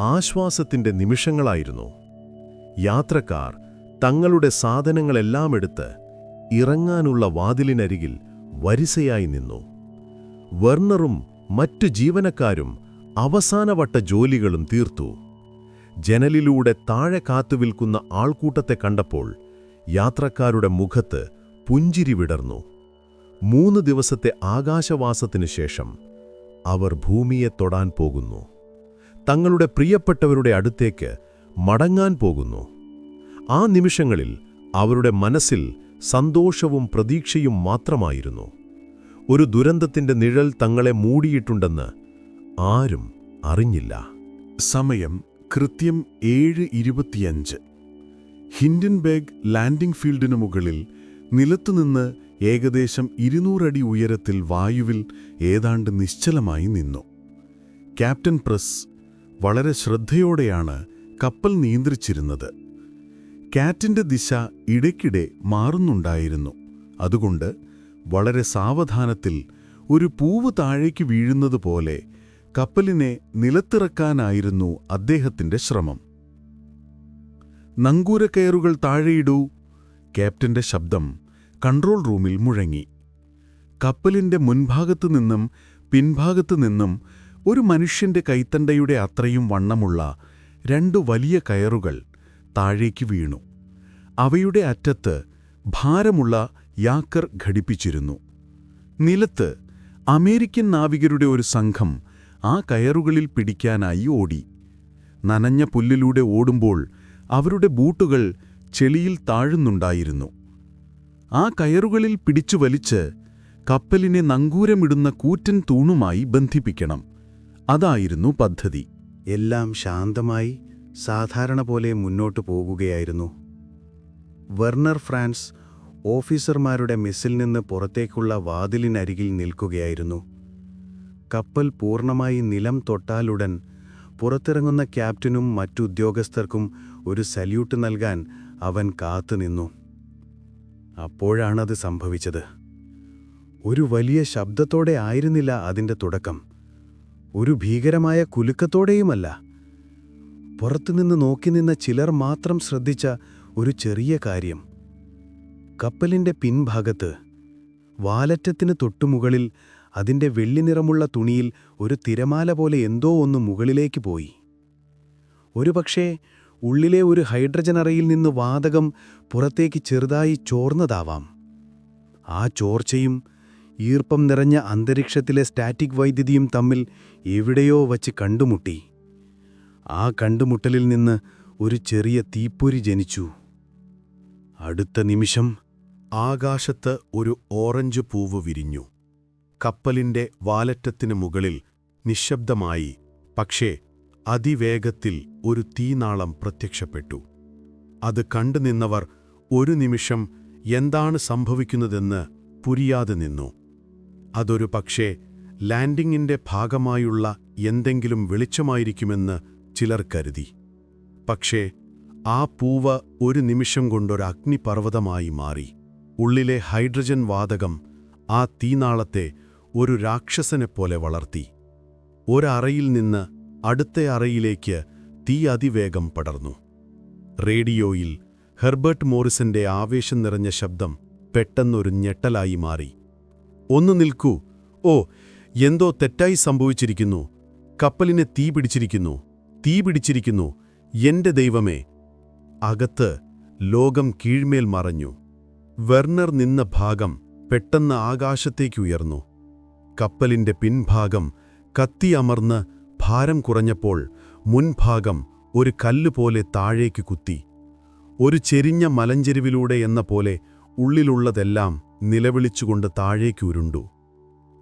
ആശ്വാസത്തിന്റെ നിമിഷങ്ങളായിരുന്നു. യാത്രക്കാർ തങ്ങളുടെ സാധനങ്ങളെല്ലാം എടുത്ത് ഇറങ്ങാനുള്ള വാതിലിനരികിൽ വരിസയായി നിന്നു. വെർണറും മറ്റു ജീവനക്കാരും അവസാനവട്ട ജോലികളും തീർത്തു. ജനലിലൂടെ താഴെ കാത്തുവിൽക്കുന്ന ആൾക്കൂട്ടത്തെ കണ്ടപ്പോൾ യാത്രക്കാരുടെ മുഖത്ത് പുഞ്ചിരി വിടർന്നു. 3 ദിവസത്തെ ആകാശവാസത്തിനു ശേഷം അവർ ഭൂമിയെ തൊടാൻ പോകുന്നു. തങ്ങളുടെ പ്രിയപ്പെട്ടവരുടെ അടുത്തേക്ക് മടങ്ങാൻ പോകുന്നു. ആ നിമിഷങ്ങളിൽ അവരുടെ മനസ്സിൽ സന്തോഷവും പ്രതീക്ഷയും മാത്രമായിരുന്നു. ഒരു ദുരന്തത്തിന്റെ നിഴൽ തങ്ങളെ മൂടിയിട്ടുണ്ടെന്ന് ആരും അറിഞ്ഞില്ല. സമയം കൃത്യം 7:25. ഹിൻഡൻബർഗ് ലാൻഡിംഗ് ഫീൽഡിനു മുകളിൽ നിലത്തുനിന്ന് ഏകദേശം 200 അടി ഉയരത്തിൽ വായുവിൽ ഏതാണ്ട് നിശ്ചലമായി നിന്നു. ക്യാപ്റ്റൻ പ്രസ് വളരെ ശ്രദ്ധയോടെയാണ് കപ്പൽ നിയന്ത്രിച്ചിരുന്നത്. കാറ്റിന്റെ ദിശ ഇടയ്ക്കിടെ മാറുന്നുണ്ടായിരുന്നു. അതുകൊണ്ട് വളരെ സാവധാനത്തിൽ ഒരു പൂവ് താഴേക്ക് വീഴുന്നതുപോലെ കപ്പലിനെ നിലത്തിറക്കാനായിരുന്നു അദ്ദേഹത്തിന്റെ ശ്രമം. നങ്കൂരക്കയറുകൾ താഴെയിടൂ! ക്യാപ്റ്റന്റെ ശബ്ദം കൺട്രോൾ റൂമിൽ മുഴങ്ങി. കപ്പലിന്റെ മുൻഭാഗത്തു നിന്നും പിൻഭാഗത്തു നിന്നും ഒരു മനുഷ്യന്റെ കൈത്തണ്ടയുടെ അത്രയും വണ്ണമുള്ള 2 വലിയ കയറുകൾ താഴേക്ക് വീണു. അവയുടെ അറ്റത്ത് ഭാരമുള്ള യാക്കർ ഘടിപ്പിച്ചിരുന്നു. നിലത്ത് അമേരിക്കൻ നാവികരുടെ ഒരു സംഘം ആ കയറുകളിൽ പിടിക്കാനായി ഓടി. നനഞ്ഞ പുല്ലിലൂടെ ഓടുമ്പോൾ അവരുടെ ബൂട്ടുകൾ ചെളിയിൽ താഴുന്നുണ്ടായിരുന്നു. ആ കയറുകളിൽ പിടിച്ചു വലിച്ച് കപ്പലിനെ നങ്കൂരമിടുന്ന കൂറ്റൻ തൂണുമായി ബന്ധിപ്പിക്കണം. അതായിരുന്നു പദ്ധതി. എല്ലാം ശാന്തമായി സാധാരണ പോലെ മുന്നോട്ടു പോകുകയായിരുന്നു. വെർണർ ഫ്രാൻസ് ഓഫീസർമാരുടെ മെസ്സിൽ നിന്ന് പുറത്തേക്കുള്ള വാതിലിനരികിൽ നിൽക്കുകയായിരുന്നു. കപ്പൽ പൂർണ്ണമായി നിലം തൊട്ടാലുടൻ പുറത്തിറങ്ങുന്ന ക്യാപ്റ്റനും മറ്റു ഉദ്യോഗസ്ഥർക്കും ഒരു സല്യൂട്ട് നൽകാൻ അവൻ കാത്തുനിന്നു. അപ്പോഴാണത് സംഭവിച്ചത്. ഒരു വലിയ ശബ്ദത്തോടെ ആയിരുന്നില്ല അതിൻ്റെ തുടക്കം. ഒരു ഭീകരമായ കുലുക്കത്തോടെയുമല്ല. പുറത്തുനിന്ന് നോക്കി നിന്ന ചിലർ മാത്രം ശ്രദ്ധിച്ച ഒരു ചെറിയ കാര്യം. കപ്പലിൻ്റെ പിൻഭാഗത്ത് വാലറ്റത്തിന് തൊട്ടുമുകളിൽ അതിൻ്റെ വെള്ളിനിറമുള്ള തുണിയിൽ ഒരു തിരമാല പോലെ എന്തോ ഒന്ന് മുകളിലേക്ക് പോയി. ഒരുപക്ഷേ ഉള്ളിലെ ഒരു ഹൈഡ്രജൻ അറയിൽ നിന്ന് വാതകം പുറത്തേക്ക് ചെറുതായി ചോർന്നതാവാം. ആ ചോർച്ചയും ഈർപ്പം നിറഞ്ഞ അന്തരീക്ഷത്തിലെ സ്റ്റാറ്റിക് വൈദ്യുതിയും തമ്മിൽ എവിടെയോ വച്ച് കണ്ടുമുട്ടി. ആ കണ്ടുമുട്ടലിൽ നിന്ന് ഒരു ചെറിയ തീപ്പൊരി ജനിച്ചു. അടുത്ത നിമിഷം ആകാശത്ത് ഒരു ഓറഞ്ച് പൂവ് വിരിഞ്ഞു. കപ്പലിന്റെ വാലറ്റത്തിനു മുകളിൽ നിശബ്ദമായി, പക്ഷേ അതിവേഗത്തിൽ ഒരു തീനാളം പ്രത്യക്ഷപ്പെട്ടു. അത് കണ്ടുനിന്നവർ ഒരു നിമിഷം എന്താണ് സംഭവിക്കുന്നതെന്ന് പുരിയാതെ നിന്നു. അതൊരു പക്ഷേ ലാൻഡിങ്ങിന്റെ ഭാഗമായുള്ള എന്തെങ്കിലും വെളിച്ചമായിരിക്കുമെന്ന് ചിലർ കരുതി. പക്ഷേ ആ പൂവ് ഒരു നിമിഷം കൊണ്ടൊരു അഗ്നിപർവ്വതമായി മാറി. ഉള്ളിലെ ഹൈഡ്രജൻ വാതകം ആ തീനാളത്തെ ഒരു രാക്ഷസനെപ്പോലെ വളർത്തി. ഒരറയിൽ നിന്ന് അടുത്ത അറയിലേക്ക് തീ അതിവേഗം പടർന്നു. റേഡിയോയിൽ ഹെർബർട്ട് മോറിസന്റെ ആവേശം നിറഞ്ഞ ശബ്ദം പെട്ടെന്നൊരു ഞെട്ടലായി മാറി. "ഒന്ന് നിൽക്കൂ! ഓ, എന്തോ തെറ്റായി സംഭവിച്ചിരിക്കുന്നു! കപ്പലിനെ തീ പിടിച്ചിരിക്കുന്നു! തീ പിടിച്ചിരിക്കുന്നു! എന്റെ ദൈവമേ!" അകത്ത് ലോകം കീഴ്മേൽ മറഞ്ഞു. വെർണർ നിന്ന ഭാഗം പെട്ടെന്ന് ആകാശത്തേക്കുയർന്നു. കപ്പലിന്റെ പിൻഭാഗം കത്തിയമർന്ന് ഭാരം കുറഞ്ഞപ്പോൾ മുൻഭാഗം ഒരു കല്ലുപോലെ താഴേക്ക് കുത്തി. ഒരു ചെരിഞ്ഞ മലഞ്ചെരിവിലൂടെ എന്ന പോലെ ഉള്ളിലുള്ളതെല്ലാം നിലവിളിച്ചുകൊണ്ട് താഴേക്ക് ഉരുണ്ടു.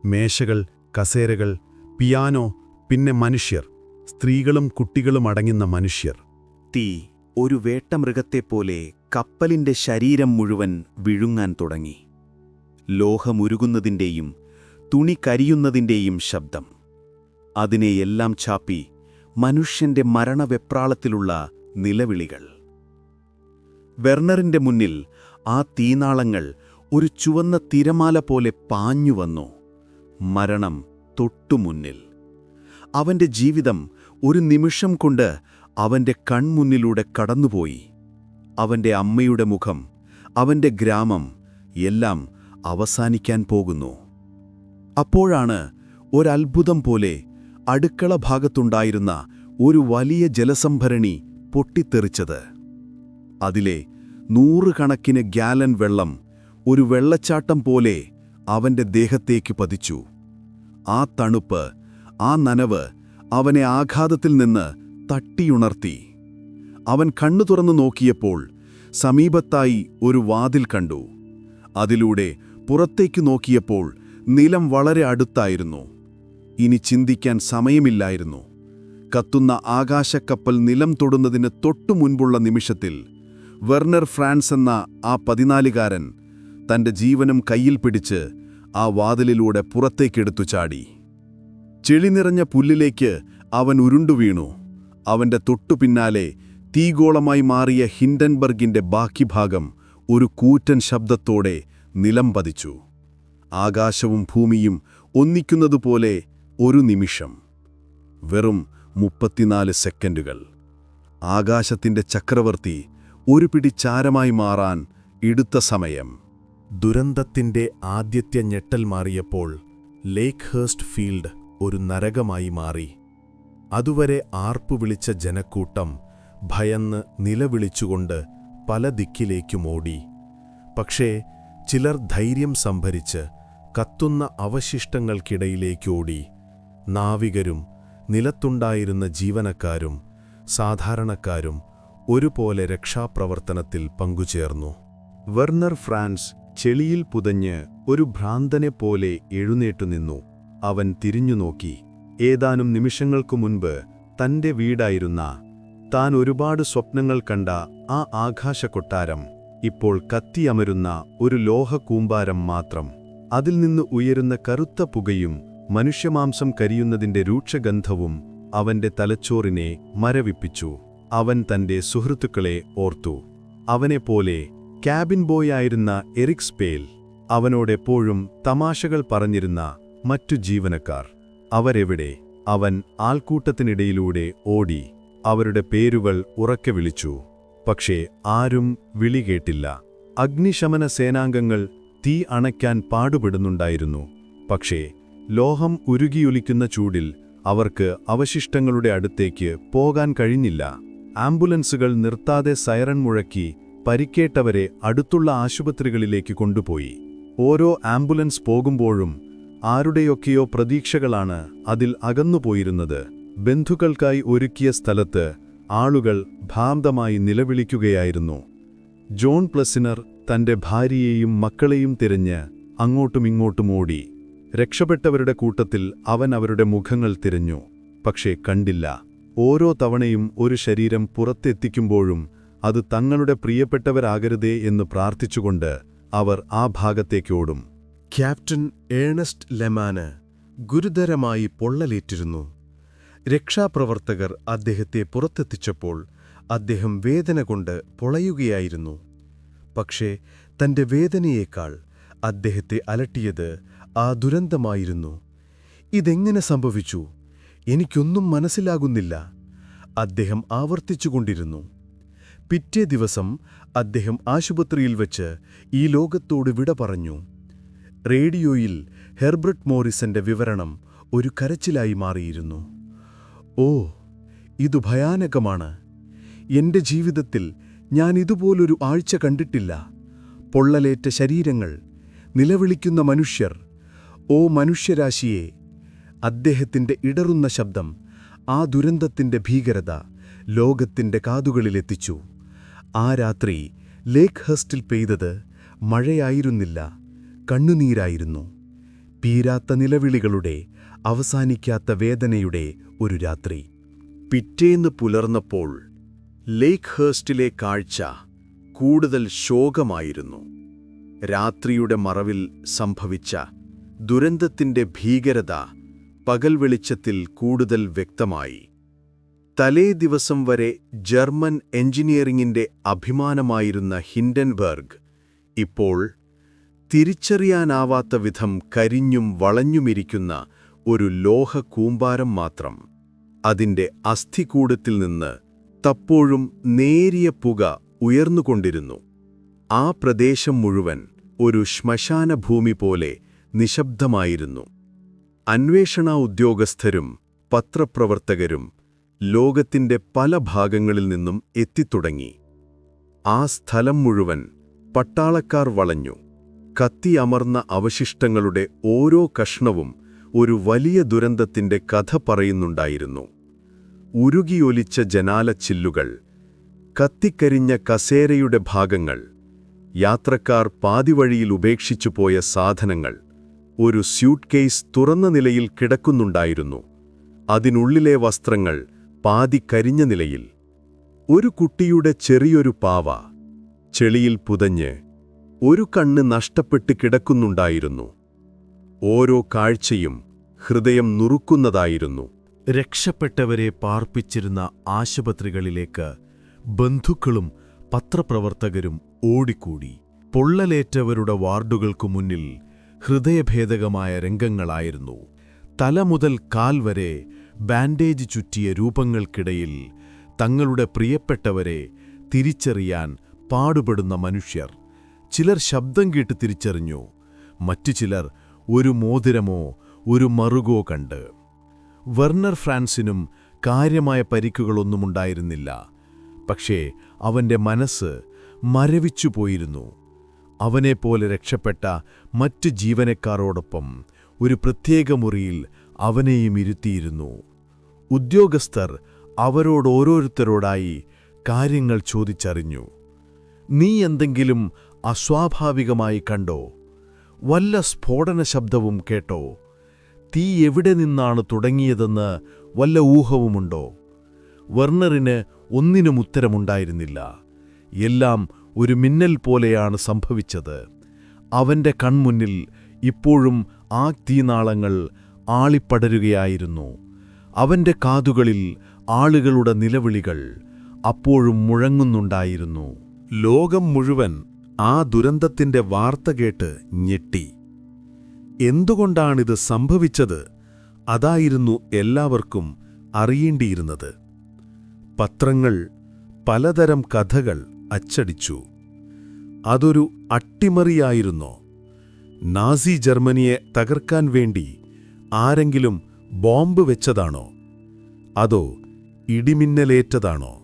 മേശകൾ, കസേരകൾ, പിയാനോ, പിന്നെ മനുഷ്യർ, സ്ത്രീകളും കുട്ടികളും അടങ്ങുന്ന മനുഷ്യർ. തീ ഒരു വേട്ടമൃഗത്തെപ്പോലെ കപ്പലിൻ്റെ ശരീരം മുഴുവൻ വിഴുങ്ങാൻ തുടങ്ങി. ലോഹമുരുകുന്നതിൻ്റെയും തുണി കരിയുന്നതിൻ്റെയും ശബ്ദം. അതിനെയെല്ലാം ചാപ്പി മനുഷ്യന്റെ മരണവെപ്രാളത്തിലുള്ള നിലവിളികൾ. വെർണറിന്റെ മുന്നിൽ ആ തീനാളങ്ങൾ ഒരു ചുവന്ന തിരമാല പോലെ പാഞ്ഞുവന്നു. മരണം തൊട്ടുമുന്നിൽ. അവന്റെ ജീവിതം ഒരു നിമിഷം കൊണ്ട് അവന്റെ കൺമുന്നിലൂടെ കടന്നുപോയി. അവന്റെ അമ്മയുടെ മുഖം, അവന്റെ ഗ്രാമം എല്ലാം അവസാനിക്കാൻ പോകുന്നു. അപ്പോഴാണ് ഒരത്ഭുതം പോലെ അടുക്കള ഭാഗത്തുണ്ടായിരുന്ന ഒരു വലിയ ജലസംഭരണി പൊട്ടിത്തെറിച്ചത്. അതിലെ 100 കണക്കിന് ഗാലൻ വെള്ളം ഒരു വെള്ളച്ചാട്ടം പോലെ അവന്റെ ദേഹത്തേക്ക് പതിച്ചു. ആ തണുപ്പ്, ആ നനവ് അവനെ ആഘാതത്തിൽ നിന്ന് തട്ടിയുണർത്തി. അവൻ കണ്ണു തുറന്നു നോക്കിയപ്പോൾ സമീപത്തായി ഒരു വാതിൽ കണ്ടു. അതിലൂടെ പുറത്തേക്കു നോക്കിയപ്പോൾ നിലം വളരെ അടുത്തായിരുന്നു. ഇനി ചിന്തിക്കാൻ സമയമില്ലായിരുന്നു. കത്തുന്ന ആകാശക്കപ്പൽ നിലം തൊടുന്നതിന് തൊട്ടുമുൻപുള്ള നിമിഷത്തിൽ വെർണർ ഫ്രാൻസ് എന്ന ആ 14കാരൻ തന്റെ ജീവനും കയ്യിൽ പിടിച്ച് ആ വാതിലിലൂടെ പുറത്തേക്കെടുത്തു ചാടി. ചെളി നിറഞ്ഞ പുല്ലിലേക്ക് അവൻ ഉരുണ്ടുവീണു. അവന്റെ തൊട്ടുപിന്നാലെ തീഗോളമായി മാറിയ ഹിൻഡൻബർഗിന്റെ ബാക്കി ഭാഗം ഒരു കൂറ്റൻ ശബ്ദത്തോടെ നിലം പതിച്ചു. ആകാശവും ഭൂമിയും ഒന്നിക്കുന്നതുപോലെ ഒരു നിമിഷം. വെറും 34 സെക്കൻഡുകൾ. ആകാശത്തിന്റെ ചക്രവർത്തി ഒരു പിടി ചാരമായി മാറാൻ എടുത്ത സമയം. ദുരന്തത്തിന്റെ ആദ്യത്തെ ഞെട്ടൽ മാറിയപ്പോൾ ലേക്ക് ഹേസ്റ്റ് ഫീൽഡ് ഒരു നരകമായി മാറി. അതുവരെ ആർപ്പുവിളിച്ച ജനക്കൂട്ടം ഭയന്ന് നിലവിളിച്ചുകൊണ്ട് പല ദിക്കിലേക്കും ഓടി. പക്ഷേ ചിലർ ധൈര്യം സംഭരിച്ച് കത്തുന്ന അവശിഷ്ടങ്ങൾക്കിടയിലേക്കോടി. നാവികരും നിലത്തുണ്ടായിരുന്ന ജീവനക്കാരും സാധാരണക്കാരും ഒരുപോലെ രക്ഷാപ്രവർത്തനത്തിൽ പങ്കുചേർന്നു. വെർണർ ഫ്രാൻസ് ചെളിയിൽ പുതഞ്ഞ് ഒരു ഭ്രാന്തനെപ്പോലെ എഴുന്നേറ്റുനിന്നു. അവൻ തിരിഞ്ഞുനോക്കി. ഏതാനും നിമിഷങ്ങൾക്കു മുൻപ് തന്റെ വീടായിരുന്ന, താൻ ഒരുപാട് സ്വപ്നങ്ങൾ കണ്ട ആ ആകാശക്കൊട്ടാരം ഇപ്പോൾ കത്തിയമരുന്ന ഒരു ലോഹക്കൂമ്പാരം മാത്രം. അതിൽ നിന്ന് ഉയരുന്ന കറുത്ത പുകയും മനുഷ്യമാംസം കരിയുന്നതിന്റെ രൂക്ഷഗന്ധവും അവന്റെ തലച്ചോറിനെ മരവിപ്പിച്ചു. അവൻ തന്റെ സുഹൃത്തുക്കളെ ഓർത്തു. അവനെപ്പോലെ ക്യാബിൻ ബോയായിരുന്ന എറിക് സ്പേൽ, അവനോടെപ്പോഴും തമാശകൾ പറഞ്ഞിരുന്ന മറ്റു ജീവനക്കാർ. അവരെവിടെ? അവൻ ആൾക്കൂട്ടത്തിനിടയിലൂടെ ഓടി. അവരുടെ പേരുകൾ ഉറക്കെ വിളിച്ചു. പക്ഷേ ആരും വിളി കേട്ടില്ല. അഗ്നിശമന സേനാംഗങ്ങൾ തീ അണയ്ക്കാൻ പാടുപെടുന്നുണ്ടായിരുന്നു. പക്ഷേ ലോഹം ഉരുകിയൊലിക്കുന്ന ചൂടിൽ അവർക്ക് അവശിഷ്ടങ്ങളുടെ അടുത്തേക്ക് പോകാൻ കഴിഞ്ഞില്ല. ആംബുലൻസുകൾ നിർത്താതെ സൈറൺ മുഴക്കി പരിക്കേറ്റവരെ അടുത്തുള്ള ആശുപത്രികളിലേക്ക് കൊണ്ടുപോയി. ഓരോ ആംബുലൻസ് പോകുമ്പോഴും ആരുടെയൊക്കെയോ പ്രതീക്ഷകളാണ് അതിൽ അകന്നുപോയിരുന്നത്. ബന്ധുക്കൾക്കായി ഒരുക്കിയ സ്ഥലത്ത് ആളുകൾ ഭ്രാന്തമായി നിലവിളിക്കുകയായിരുന്നു. ജോൺ പ്ലസിനർ തന്റെ ഭാര്യയെയും മക്കളെയും തിരഞ്ഞ് അങ്ങോട്ടുമിങ്ങോട്ടും ഓടി. രക്ഷപ്പെട്ടവരുടെ കൂട്ടത്തിൽ അവൻ അവരുടെ മുഖങ്ങൾ തിരഞ്ഞു. പക്ഷേ കണ്ടില്ല. ഓരോ തവണയും ഒരു ശരീരം പുറത്തെത്തിക്കുമ്പോഴും അത് തങ്ങളുടെ പ്രിയപ്പെട്ടവരാകരുതേ എന്ന് പ്രാർത്ഥിച്ചുകൊണ്ട് അവർ ആ ഭാഗത്തേക്കോടും. ക്യാപ്റ്റൻ ഏണസ്റ്റ് ലെമാന് ഗുരുതരമായി പൊള്ളലേറ്റിരുന്നു. രക്ഷാപ്രവർത്തകർ അദ്ദേഹത്തെ പുറത്തെത്തിച്ചപ്പോൾ അദ്ദേഹം വേദന കൊണ്ട് പൊളയുകയായിരുന്നു. പക്ഷേ തന്റെ വേദനയേക്കാൾ അദ്ദേഹത്തെ അലട്ടിയത് ആ ദുരന്തമായിരുന്നു. ഇതെങ്ങനെ സംഭവിച്ചു? എനിക്കൊന്നും മനസ്സിലാകുന്നില്ല, അദ്ദേഹം ആവർത്തിച്ചുകൊണ്ടിരുന്നു. പിറ്റേ ദിവസം അദ്ദേഹം ആശുപത്രിയിൽ വച്ച് ഈ ലോകത്തോട് വിട പറഞ്ഞു. റേഡിയോയിൽ ഹെർബർട്ട് മോറിസന്റെ വിവരണം ഒരു കരച്ചിലായി മാറിയിരുന്നു. ഓ, ഇതു ഭയാനകമാണ്. എന്റെ ജീവിതത്തിൽ ഞാൻ ഇതുപോലൊരു ആഴ്ച കണ്ടിട്ടില്ല. പൊള്ളലേറ്റ ശരീരങ്ങൾ, നിലവിളിക്കുന്ന മനുഷ്യർ. ഓ മനുഷ്യരാശിയെ! അദ്ദേഹത്തിന്റെ ഇടറുന്ന ശബ്ദം ആ ദുരന്തത്തിന്റെ ഭീകരത ലോകത്തിന്റെ കാതുകളിലെത്തിച്ചു. ആ രാത്രി ലേക്ക് ഹേസ്റ്റിൽ പെയ്തത് മഴയായിരുന്നില്ല, കണ്ണുനീരായിരുന്നു. പീരാത്ത നിലവിളികളുടെ, അവസാനിക്കാത്ത വേദനയുടെ ഒരു രാത്രി. പിറ്റേന്ന് പുലർന്നപ്പോൾ ലേക്ക് ഹേസ്റ്റിലെ കാഴ്ച കൂടുതൽ ശോകമായിരുന്നു. രാത്രിയുടെ മറവിൽ സംഭവിച്ച ദുരന്തത്തിന്റെ ഭീകരത പകൽ വെളിച്ചത്തിൽ കൂടുതൽ വ്യക്തമായി. തലേ ദിവസം വരെ ജർമ്മൻ എഞ്ചിനീയറിംഗിന്റെ അഭിമാനമായിരുന്ന ഹിൻഡൻബർഗ് ഇപ്പോൾ തിരിച്ചറിയാനാവാത്ത വിധം കരിഞ്ഞും വളഞ്ഞുമിരിക്കുന്ന ഒരു ലോഹ കൂമ്പാരം മാത്രം. അതിന്റെ അസ്ഥികൂടത്തിൽ നിന്ന് തപ്പോഴും നേരിയ പുക ഉയർന്നുകൊണ്ടിരുന്നു. ആ പ്രദേശം മുഴുവൻ ഒരു ശ്മശാനഭൂമി പോലെ നിശബ്ദമായിരുന്നു. അന്വേഷണ ഉദ്യോഗസ്ഥരും പത്രപ്രവർത്തകരും ലോകത്തിന്റെ പല ഭാഗങ്ങളിൽ നിന്നും എത്തിത്തുടങ്ങി. ആ സ്ഥലം മുഴുവൻ പട്ടാളക്കാർ വളഞ്ഞു. കത്തിയമർന്ന അവശിഷ്ടങ്ങളുടെ ഓരോ കഷ്ണവും ഒരു വലിയ ദുരന്തത്തിന്റെ കഥ പറയുന്നുണ്ടായിരുന്നു. ഉരുകിയൊലിച്ച ജനാലച്ചില്ലുകൾ, കത്തിക്കരിഞ്ഞ കസേരയുടെ ഭാഗങ്ങൾ, യാത്രക്കാർ പാതിവഴിയിൽ ഉപേക്ഷിച്ചുപോയ സാധനങ്ങൾ. ഒരു സ്യൂട്ട് കേസ് തുറന്ന നിലയിൽ കിടക്കുന്നുണ്ടായിരുന്നു. അതിനുള്ളിലെ വസ്ത്രങ്ങൾ പാതി കരിഞ്ഞ നിലയിൽ. ഒരു കുട്ടിയുടെ ചെറിയൊരു പാവ ചെളിയിൽ പുതഞ്ഞ്, ഒരു കണ്ണ് നഷ്ടപ്പെട്ട് കിടക്കുന്നുണ്ടായിരുന്നു. ഓരോ കാഴ്ചയും ഹൃദയം നുറുക്കുന്നതായിരുന്നു. രക്ഷപ്പെട്ടവരെ പാർപ്പിച്ചിരുന്ന ആശുപത്രികളിലേക്ക് ബന്ധുക്കളും പത്രപ്രവർത്തകരും ഓടിക്കൂടി. പൊള്ളലേറ്റവരുടെ വാർഡുകൾക്കു മുന്നിൽ ഹൃദയഭേദകമായ രംഗങ്ങളായിരുന്നു. തല മുതൽ കാൽ വരെ ബാൻഡേജ് ചുറ്റിയ രൂപങ്ങൾക്കിടയിൽ തങ്ങളുടെ പ്രിയപ്പെട്ടവരെ തിരിച്ചറിയാൻ പാടുപെടുന്ന മനുഷ്യർ. ചിലർ ശബ്ദം കേട്ട് തിരിച്ചറിഞ്ഞു, മറ്റു ചിലർ ഒരു മോതിരമോ ഒരു മറുകോ കണ്ട്. വെർണർ ഫ്രാൻസിനും കാര്യമായ പരിക്കുകളൊന്നുമുണ്ടായിരുന്നില്ല. പക്ഷേ അവന്റെ മനസ്സ് മരവിച്ചുപോയിരുന്നു. അവനെപ്പോലെ രക്ഷപ്പെട്ട മറ്റു ജീവനക്കാരോടൊപ്പം ഒരു പ്രത്യേക മുറിയിൽ അവനെയും ഇരുത്തിയിരുന്നു. ഉദ്യോഗസ്ഥർ അവരോടോരോരുത്തരോടായി കാര്യങ്ങൾ ചോദിച്ചറിഞ്ഞു. നീ എന്തെങ്കിലും അസ്വാഭാവികമായി കണ്ടോ? വല്ല സ്ഫോടന ശബ്ദവും കേട്ടോ? തീ എവിടെ നിന്നാണ് തുടങ്ങിയതെന്ന് വല്ല ഊഹവുമുണ്ടോ? വെർണറിന് ഒന്നിനും ഉത്തരമുണ്ടായിരുന്നില്ല. എല്ലാം ഒരു മിന്നൽ പോലെയാണ് സംഭവിച്ചത്. അവന്റെ കൺമുന്നിൽ ഇപ്പോഴും ആ തീനാളങ്ങൾ ആളിപ്പടരുകയായിരുന്നു. അവന്റെ കാതുകളിൽ ആളുകളുടെ നിലവിളികൾ അപ്പോഴും മുഴങ്ങുന്നുണ്ടായിരുന്നു. ലോകം മുഴുവൻ ആ ദുരന്തത്തിന്റെ വാർത്ത കേട്ട് ഞെട്ടി. എന്തുകൊണ്ടാണിത് സംഭവിച്ചത്? അതായിരുന്നു എല്ലാവർക്കും അറിയേണ്ടിയിരുന്നത്. പത്രങ്ങൾ പലതരം കഥകൾ അച്ചടിച്ചു. അതൊരു അട്ടിമറിയായിരുന്നോ? നാസി ജർമ്മനിയെ തകർക്കാൻ വേണ്ടി ആരെങ്കിലും ബോംബ് വെച്ചതാണോ? അതോ ഇടിമിന്നലേറ്റതാണോ?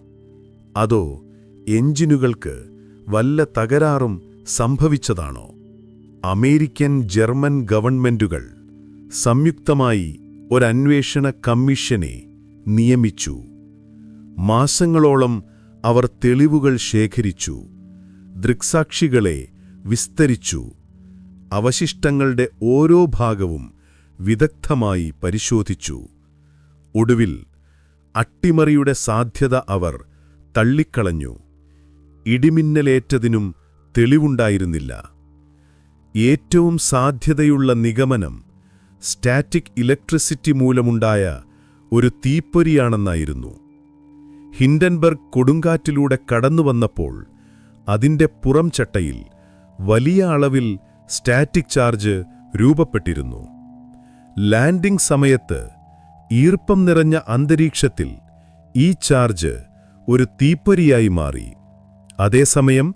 അതോ എഞ്ചിനുകൾക്ക് വല്ല തകരാറും സംഭവിച്ചതാണോ? അമേരിക്കൻ ജർമ്മൻ ഗവൺമെന്റുകൾ സംയുക്തമായി ഒരന്വേഷണ കമ്മീഷനെ നിയമിച്ചു. മാസങ്ങളോളം അവർ തെളിവുകൾ ശേഖരിച്ചു, ദൃക്സാക്ഷികളെ വിസ്തരിച്ചു, അവശിഷ്ടങ്ങളുടെ ഓരോ ഭാഗവും വിദഗ്ധമായി പരിശോധിച്ചു. ഒടുവിൽ അട്ടിമറിയുടെ സാധ്യത അവർ തള്ളിക്കളഞ്ഞു. ഇടിമിന്നലേറ്റതിനും തെളിവുണ്ടായിരുന്നില്ല. ഏറ്റവും സാധ്യതയുള്ള നിഗമനം സ്റ്റാറ്റിക് ഇലക്ട്രിസിറ്റി മൂലമുണ്ടായ ഒരു തീപ്പൊരിയാണെന്നായിരുന്നു. ഹിൻഡൻബർഗ് കൊടുങ്കാറ്റിലൂടെ കടന്നുവന്നപ്പോൾ അതിന്റെ പുറംചട്ടയിൽ വലിയ അളവിൽ സ്റ്റാറ്റിക് ചാർജ് രൂപപ്പെട്ടിരുന്നു. ലാൻഡിംഗ് സമയത്ത് ഈർപ്പം നിറഞ്ഞ അന്തരീക്ഷത്തിൽ ഈ ചാർജ് ഒരു തീപ്പൊരിയായി മാറി. അതേസമയം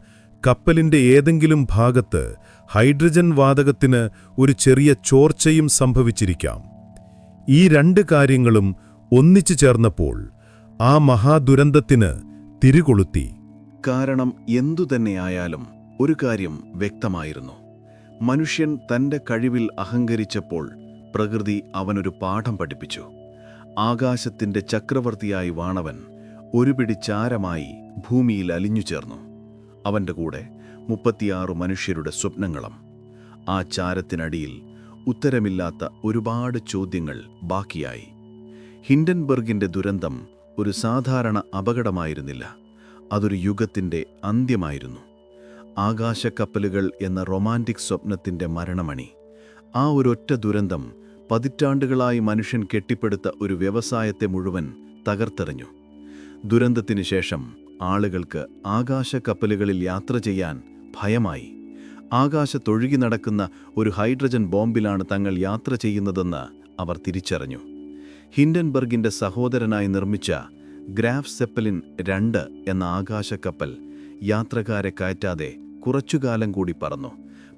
കപ്പലിന്റെ ഏതെങ്കിലും ഭാഗത്ത് ഹൈഡ്രജൻ വാതകത്തിന് ഒരു ചെറിയ ചോർച്ചയും സംഭവിച്ചിരിക്കാം. ഈ രണ്ട് കാര്യങ്ങളും ഒന്നിച്ചു ചേർന്നപ്പോൾ ആ മഹാദുരന്തത്തിന് തിരികൊളുത്തി. കാരണം എന്തുതന്നെയായാലും ഒരു കാര്യം വ്യക്തമായിരുന്നു. മനുഷ്യൻ തന്റെ കഴിവിൽ അഹങ്കരിച്ചപ്പോൾ പ്രകൃതി അവനൊരു പാഠം പഠിപ്പിച്ചു. ആകാശത്തിന്റെ ചക്രവർത്തിയായി വാണവൻ ഒരു പിടി ചാരമായി ഭൂമിയിൽ അലിഞ്ഞുചേർന്നു. അവന്റെ കൂടെ 36 മനുഷ്യരുടെ സ്വപ്നങ്ങളും. ആ ചാരത്തിനടിയിൽ ഉത്തരമില്ലാത്ത ഒരുപാട് ചോദ്യങ്ങൾ ബാക്കിയായി. ഹിൻഡൻബർഗിന്റെ ദുരന്തം ഒരു സാധാരണ അപകടമായിരുന്നില്ല. അതൊരു യുഗത്തിന്റെ അന്ത്യമായിരുന്നു. ആകാശക്കപ്പലുകൾ എന്ന റൊമാന്റിക് സ്വപ്നത്തിന്റെ മരണമണി. ആ ഒരൊറ്റ ദുരന്തം പതിറ്റാണ്ടുകളായി മനുഷ്യൻ കെട്ടിപ്പടുത്ത ഒരു വ്യവസായത്തെ മുഴുവൻ തകർത്തെറിഞ്ഞു. ദുരന്തത്തിനു ശേഷം ആളുകൾക്ക് ആകാശക്കപ്പലുകളിൽ യാത്ര ചെയ്യാൻ ഭയമായി. ആകാശത്തൊഴുകി നടക്കുന്ന ഒരു ഹൈഡ്രജൻ ബോംബിലാണ് തങ്ങൾ യാത്ര ചെയ്യുന്നതെന്ന് അവർ തിരിച്ചറിഞ്ഞു. ഹിൻഡൻബർഗിന്റെ സഹോദരനായി നിർമ്മിച്ച ഗ്രാഫ് സെപ്പലിൻ 2 എന്ന ആകാശക്കപ്പൽ യാത്രക്കാരെ കയറ്റാതെ കുറച്ചുകാലം കൂടി പറന്നു.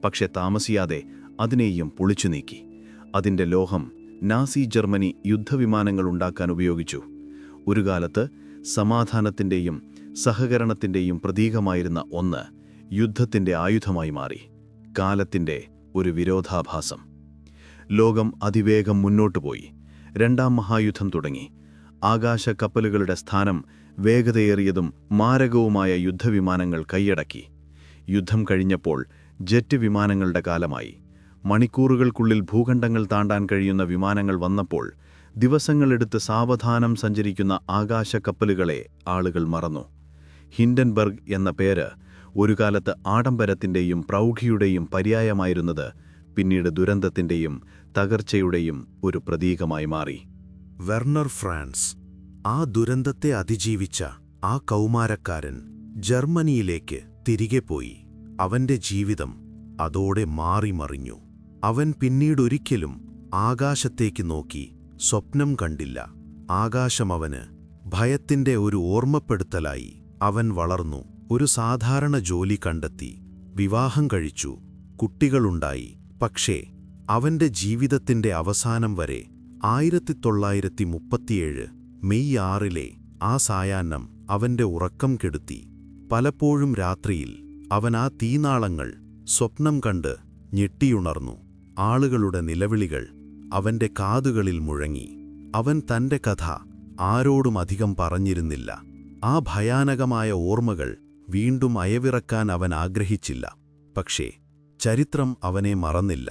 പക്ഷെ താമസിയാതെ അതിനെയും പൊളിച്ചു നീക്കി. അതിന്റെ ലോഹം നാസി ജർമ്മനി യുദ്ധവിമാനങ്ങൾ ഉണ്ടാക്കാൻ ഉപയോഗിച്ചു. ഒരു കാലത്ത് സമാധാനത്തിന്റെയും സഹകരണത്തിന്റെയും പ്രതീകമായിരുന്ന ഒന്ന് യുദ്ധത്തിന്റെ ആയുധമായി മാറി. കാലത്തിന്റെ ഒരു വിരോധാഭാസം. ലോകം അതിവേഗം മുന്നോട്ടുപോയി. 2ാം മഹായുദ്ധം തുടങ്ങി. ആകാശക്കപ്പലുകളുടെ സ്ഥാനം വേഗതയേറിയതും മാരകവുമായ യുദ്ധവിമാനങ്ങൾ കൈയടക്കി. യുദ്ധം കഴിഞ്ഞപ്പോൾ ജെറ്റ് വിമാനങ്ങളുടെ കാലമായി. മണിക്കൂറുകൾക്കുള്ളിൽ ഭൂഖണ്ഡങ്ങൾ താണ്ടാൻ കഴിയുന്ന വിമാനങ്ങൾ വന്നപ്പോൾ ദിവസങ്ങളെടുത്ത് സാവധാനം സഞ്ചരിക്കുന്ന ആകാശക്കപ്പലുകളെ ആളുകൾ മറന്നു. ഹിൻഡൻബർഗ് എന്ന പേര് ഒരു കാലത്ത് ആഡംബരത്തിന്റെയും പ്രൗഢിയുടെയും പര്യായമായിരുന്നത് പിന്നീട് ദുരന്തത്തിന്റെയും തകർച്ചയുടെയും ഒരു പ്രതീകമായി മാറി. വെർണർ ഫ്രാൻസ്, ആ ദുരന്തത്തെ അതിജീവിച്ച ആ കൗമാരക്കാരൻ ജർമ്മനിയിലേക്ക് തിരികെ പോയി. അവന്റെ ജീവിതം അതോടെ മാറിമറിഞ്ഞു. അവൻ പിന്നീടൊരിക്കലും ആകാശത്തേക്ക് നോക്കി സ്വപ്നം കണ്ടില്ല. ആകാശം അവന് ഭയത്തിന്റെ ഒരു ഓർമ്മപ്പെടുത്തലായി. അവൻ വളർന്നു, ഒരു സാധാരണ ജോലി കണ്ടെത്തി, വിവാഹം കഴിച്ചു, കുട്ടികളുണ്ടായി. പക്ഷേ അവന്റെ ജീവിതത്തിന്റെ അവസാനം വരെ 1937 മെയ് 6 ആ സായാഹ്നം അവന്റെ ഉറക്കം കെടുത്തി. പലപ്പോഴും രാത്രിയിൽ അവൻ ആ തീനാളങ്ങൾ സ്വപ്നം കണ്ട് ഞെട്ടിയുണർന്നു. ആളുകളുടെ നിലവിളികൾ അവന്റെ കാതുകളിൽ മുഴങ്ങി. അവൻ തന്റെ കഥ ആരോടും അധികം പറഞ്ഞിരുന്നില്ല. ആ ഭയാനകമായ ഓർമ്മകൾ വീണ്ടും അയവിറക്കാൻ അവൻ ആഗ്രഹിച്ചില്ല. പക്ഷേ ചരിത്രം അവനെ മറന്നില്ല.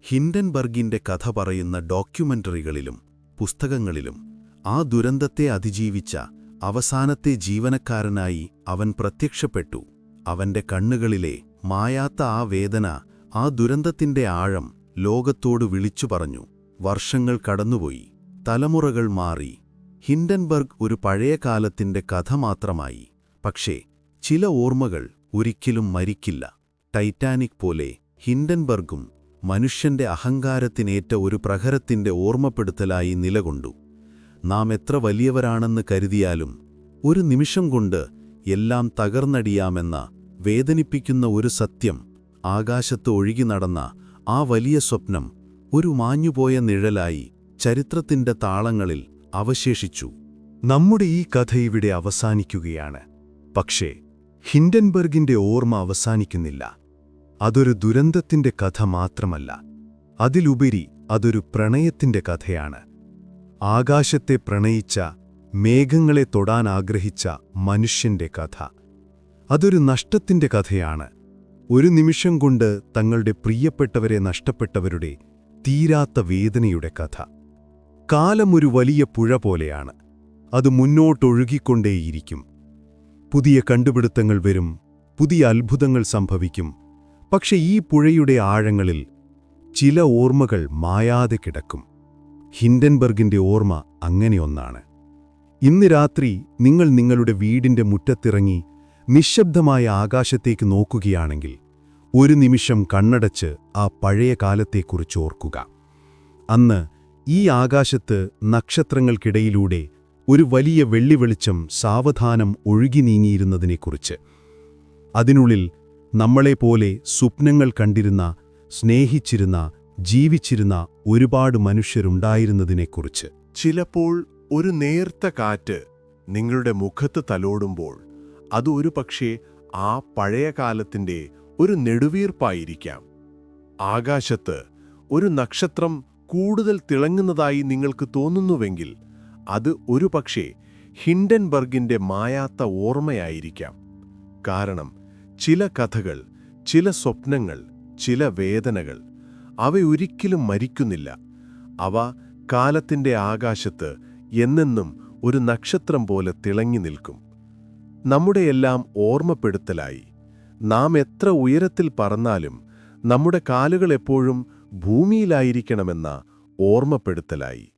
ഹിൻഡൻബർഗിന്റെ കഥ പറയുന്ന ഡോക്യുമെന്ററികളിലും പുസ്തകങ്ങളിലും ആ ദുരന്തത്തെ അതിജീവിച്ച അവസാനത്തെ ജീവനക്കാരനായി അവൻ പ്രത്യക്ഷപ്പെട്ടു. അവന്റെ കണ്ണുകളിലെ മായാത്ത ആ വേദന, ആ ദുരന്തത്തിന്റെ ആഴം ലോകത്തോട് വിളിച്ചു പറഞ്ഞു. വർഷങ്ങൾ കടന്നുപോയി, തലമുറകൾ മാറി. ഹിൻഡൻബർഗ് ഒരു പഴയ കാലത്തിന്റെ കഥ മാത്രമായി. പക്ഷേ ചില ഓർമ്മകൾ ഒരിക്കലും മരിക്കില്ല. ടൈറ്റാനിക് പോലെ ഹിൻഡൻബർഗും മനുഷ്യന്റെ അഹങ്കാരത്തിനേറ്റ ഒരു പ്രഹരത്തിന്റെ ഓർമ്മപ്പെടുത്തലായി നിലകൊണ്ടു. നാം എത്ര വലിയവരാണെന്ന് കരുതിയാലും ഒരു നിമിഷം കൊണ്ട് എല്ലാം തകർന്നടിയാമെന്ന വേദനിപ്പിക്കുന്ന ഒരു സത്യം, ആകാശത്ത് ഒഴുകി നടന്ന ആ വലിയ സ്വപ്നം ഒരു മാഞ്ഞുപോയ നിഴലായി ചരിത്രത്തിന്റെ താളങ്ങളിൽ അവശേഷിച്ചു. നമ്മുടെ ഈ കഥ ഇവിടെ അവസാനിക്കുകയാണ്. പക്ഷേ ഹിൻഡൻബർഗിന്റെ ഓർമ്മ അവസാനിക്കുന്നില്ല. അതൊരു ദുരന്തത്തിന്റെ കഥ മാത്രമല്ല, അതിലുപരി അതൊരു പ്രണയത്തിന്റെ കഥയാണ്. ആകാശത്തെ പ്രണയിച്ച, മേഘങ്ങളെ തൊടാൻ ആഗ്രഹിച്ച മനുഷ്യന്റെ കഥ. അതൊരു നഷ്ടത്തിന്റെ കഥയാണ്. ഒരു നിമിഷം കൊണ്ട് തങ്ങളുടെ പ്രിയപ്പെട്ടവരെ നഷ്ടപ്പെട്ടവരുടെ തീരാത്ത വേദനയുടെ കഥ. കാലം ഒരു വലിയ പുഴ പോലെയാണ്. അത് മുന്നോട്ടൊഴുകിക്കൊണ്ടേയിരിക്കും. പുതിയ കണ്ടുപിടുത്തങ്ങൾ വരും, പുതിയ അത്ഭുതങ്ങൾ സംഭവിക്കും. പക്ഷെ ഈ പുഴയുടെ ആഴങ്ങളിൽ ചില ഓർമ്മകൾ മായാതെ കിടക്കും. ഹിൻഡൻബർഗിന്റെ ഓർമ്മ അങ്ങനെയൊന്നാണ്. ഇന്ന് രാത്രി നിങ്ങൾ നിങ്ങളുടെ വീടിന്റെ മുറ്റത്തിറങ്ങി നിശബ്ദമായ ആകാശത്തേക്ക് നോക്കുകയാണെങ്കിൽ ഒരു നിമിഷം കണ്ണടച്ച് ആ പഴയ കാലത്തെക്കുറിച്ച് ഓർക്കുക. അന്ന് ഈ ആകാശത്ത് നക്ഷത്രങ്ങൾക്കിടയിലൂടെ ഒരു വലിയ വെള്ളിവെളിച്ചം സാവധാനം ഒഴുകി നീങ്ങിയിരുന്നതിനെക്കുറിച്ച്. അതിനുള്ളിൽ നമ്മളെപ്പോലെ സ്വപ്നങ്ങൾ കണ്ടിരുന്ന, സ്നേഹിച്ചിരുന്ന, ജീവിച്ചിരുന്ന ഒരുപാട് മനുഷ്യരുണ്ടായിരുന്നതിനെക്കുറിച്ച്. ചിലപ്പോൾ ഒരു നേർത്ത കാറ്റ് നിങ്ങളുടെ മുഖത്ത് തലോടുമ്പോൾ അത് ഒരുപക്ഷേ ആ പഴയ കാലത്തിന്റെ ഒരു നെടുവീർപ്പായിരിക്കാം. ആകാശത്ത് ഒരു നക്ഷത്രം കൂടുതൽ തിളങ്ങുന്നതായി നിങ്ങൾക്ക് തോന്നുന്നുവെങ്കിൽ അത് ഒരുപക്ഷേ ഹിൻഡൻബർഗിന്റെ മായാത്ത ഓർമ്മയായിരിക്കാം. കാരണം ചില കഥകൾ, ചില സ്വപ്നങ്ങൾ, ചില വേദനകൾ അവയൊരിക്കലും മരിക്കുന്നില്ല. അവ കാലത്തിന്റെ ആകാശത്ത് എന്നെന്നും ഒരു നക്ഷത്രം പോലെ തിളങ്ങി നിൽക്കും. നമ്മുടെയെല്ലാം ഓർമ്മപ്പെടുത്തലായി. നാം എത്ര ഉയരത്തിൽ പറന്നാലും നമ്മുടെ കാലുകൾ എപ്പോഴും ഭൂമിയിലായിരിക്കണമെന്ന ഓർമ്മപ്പെടുത്തലായി.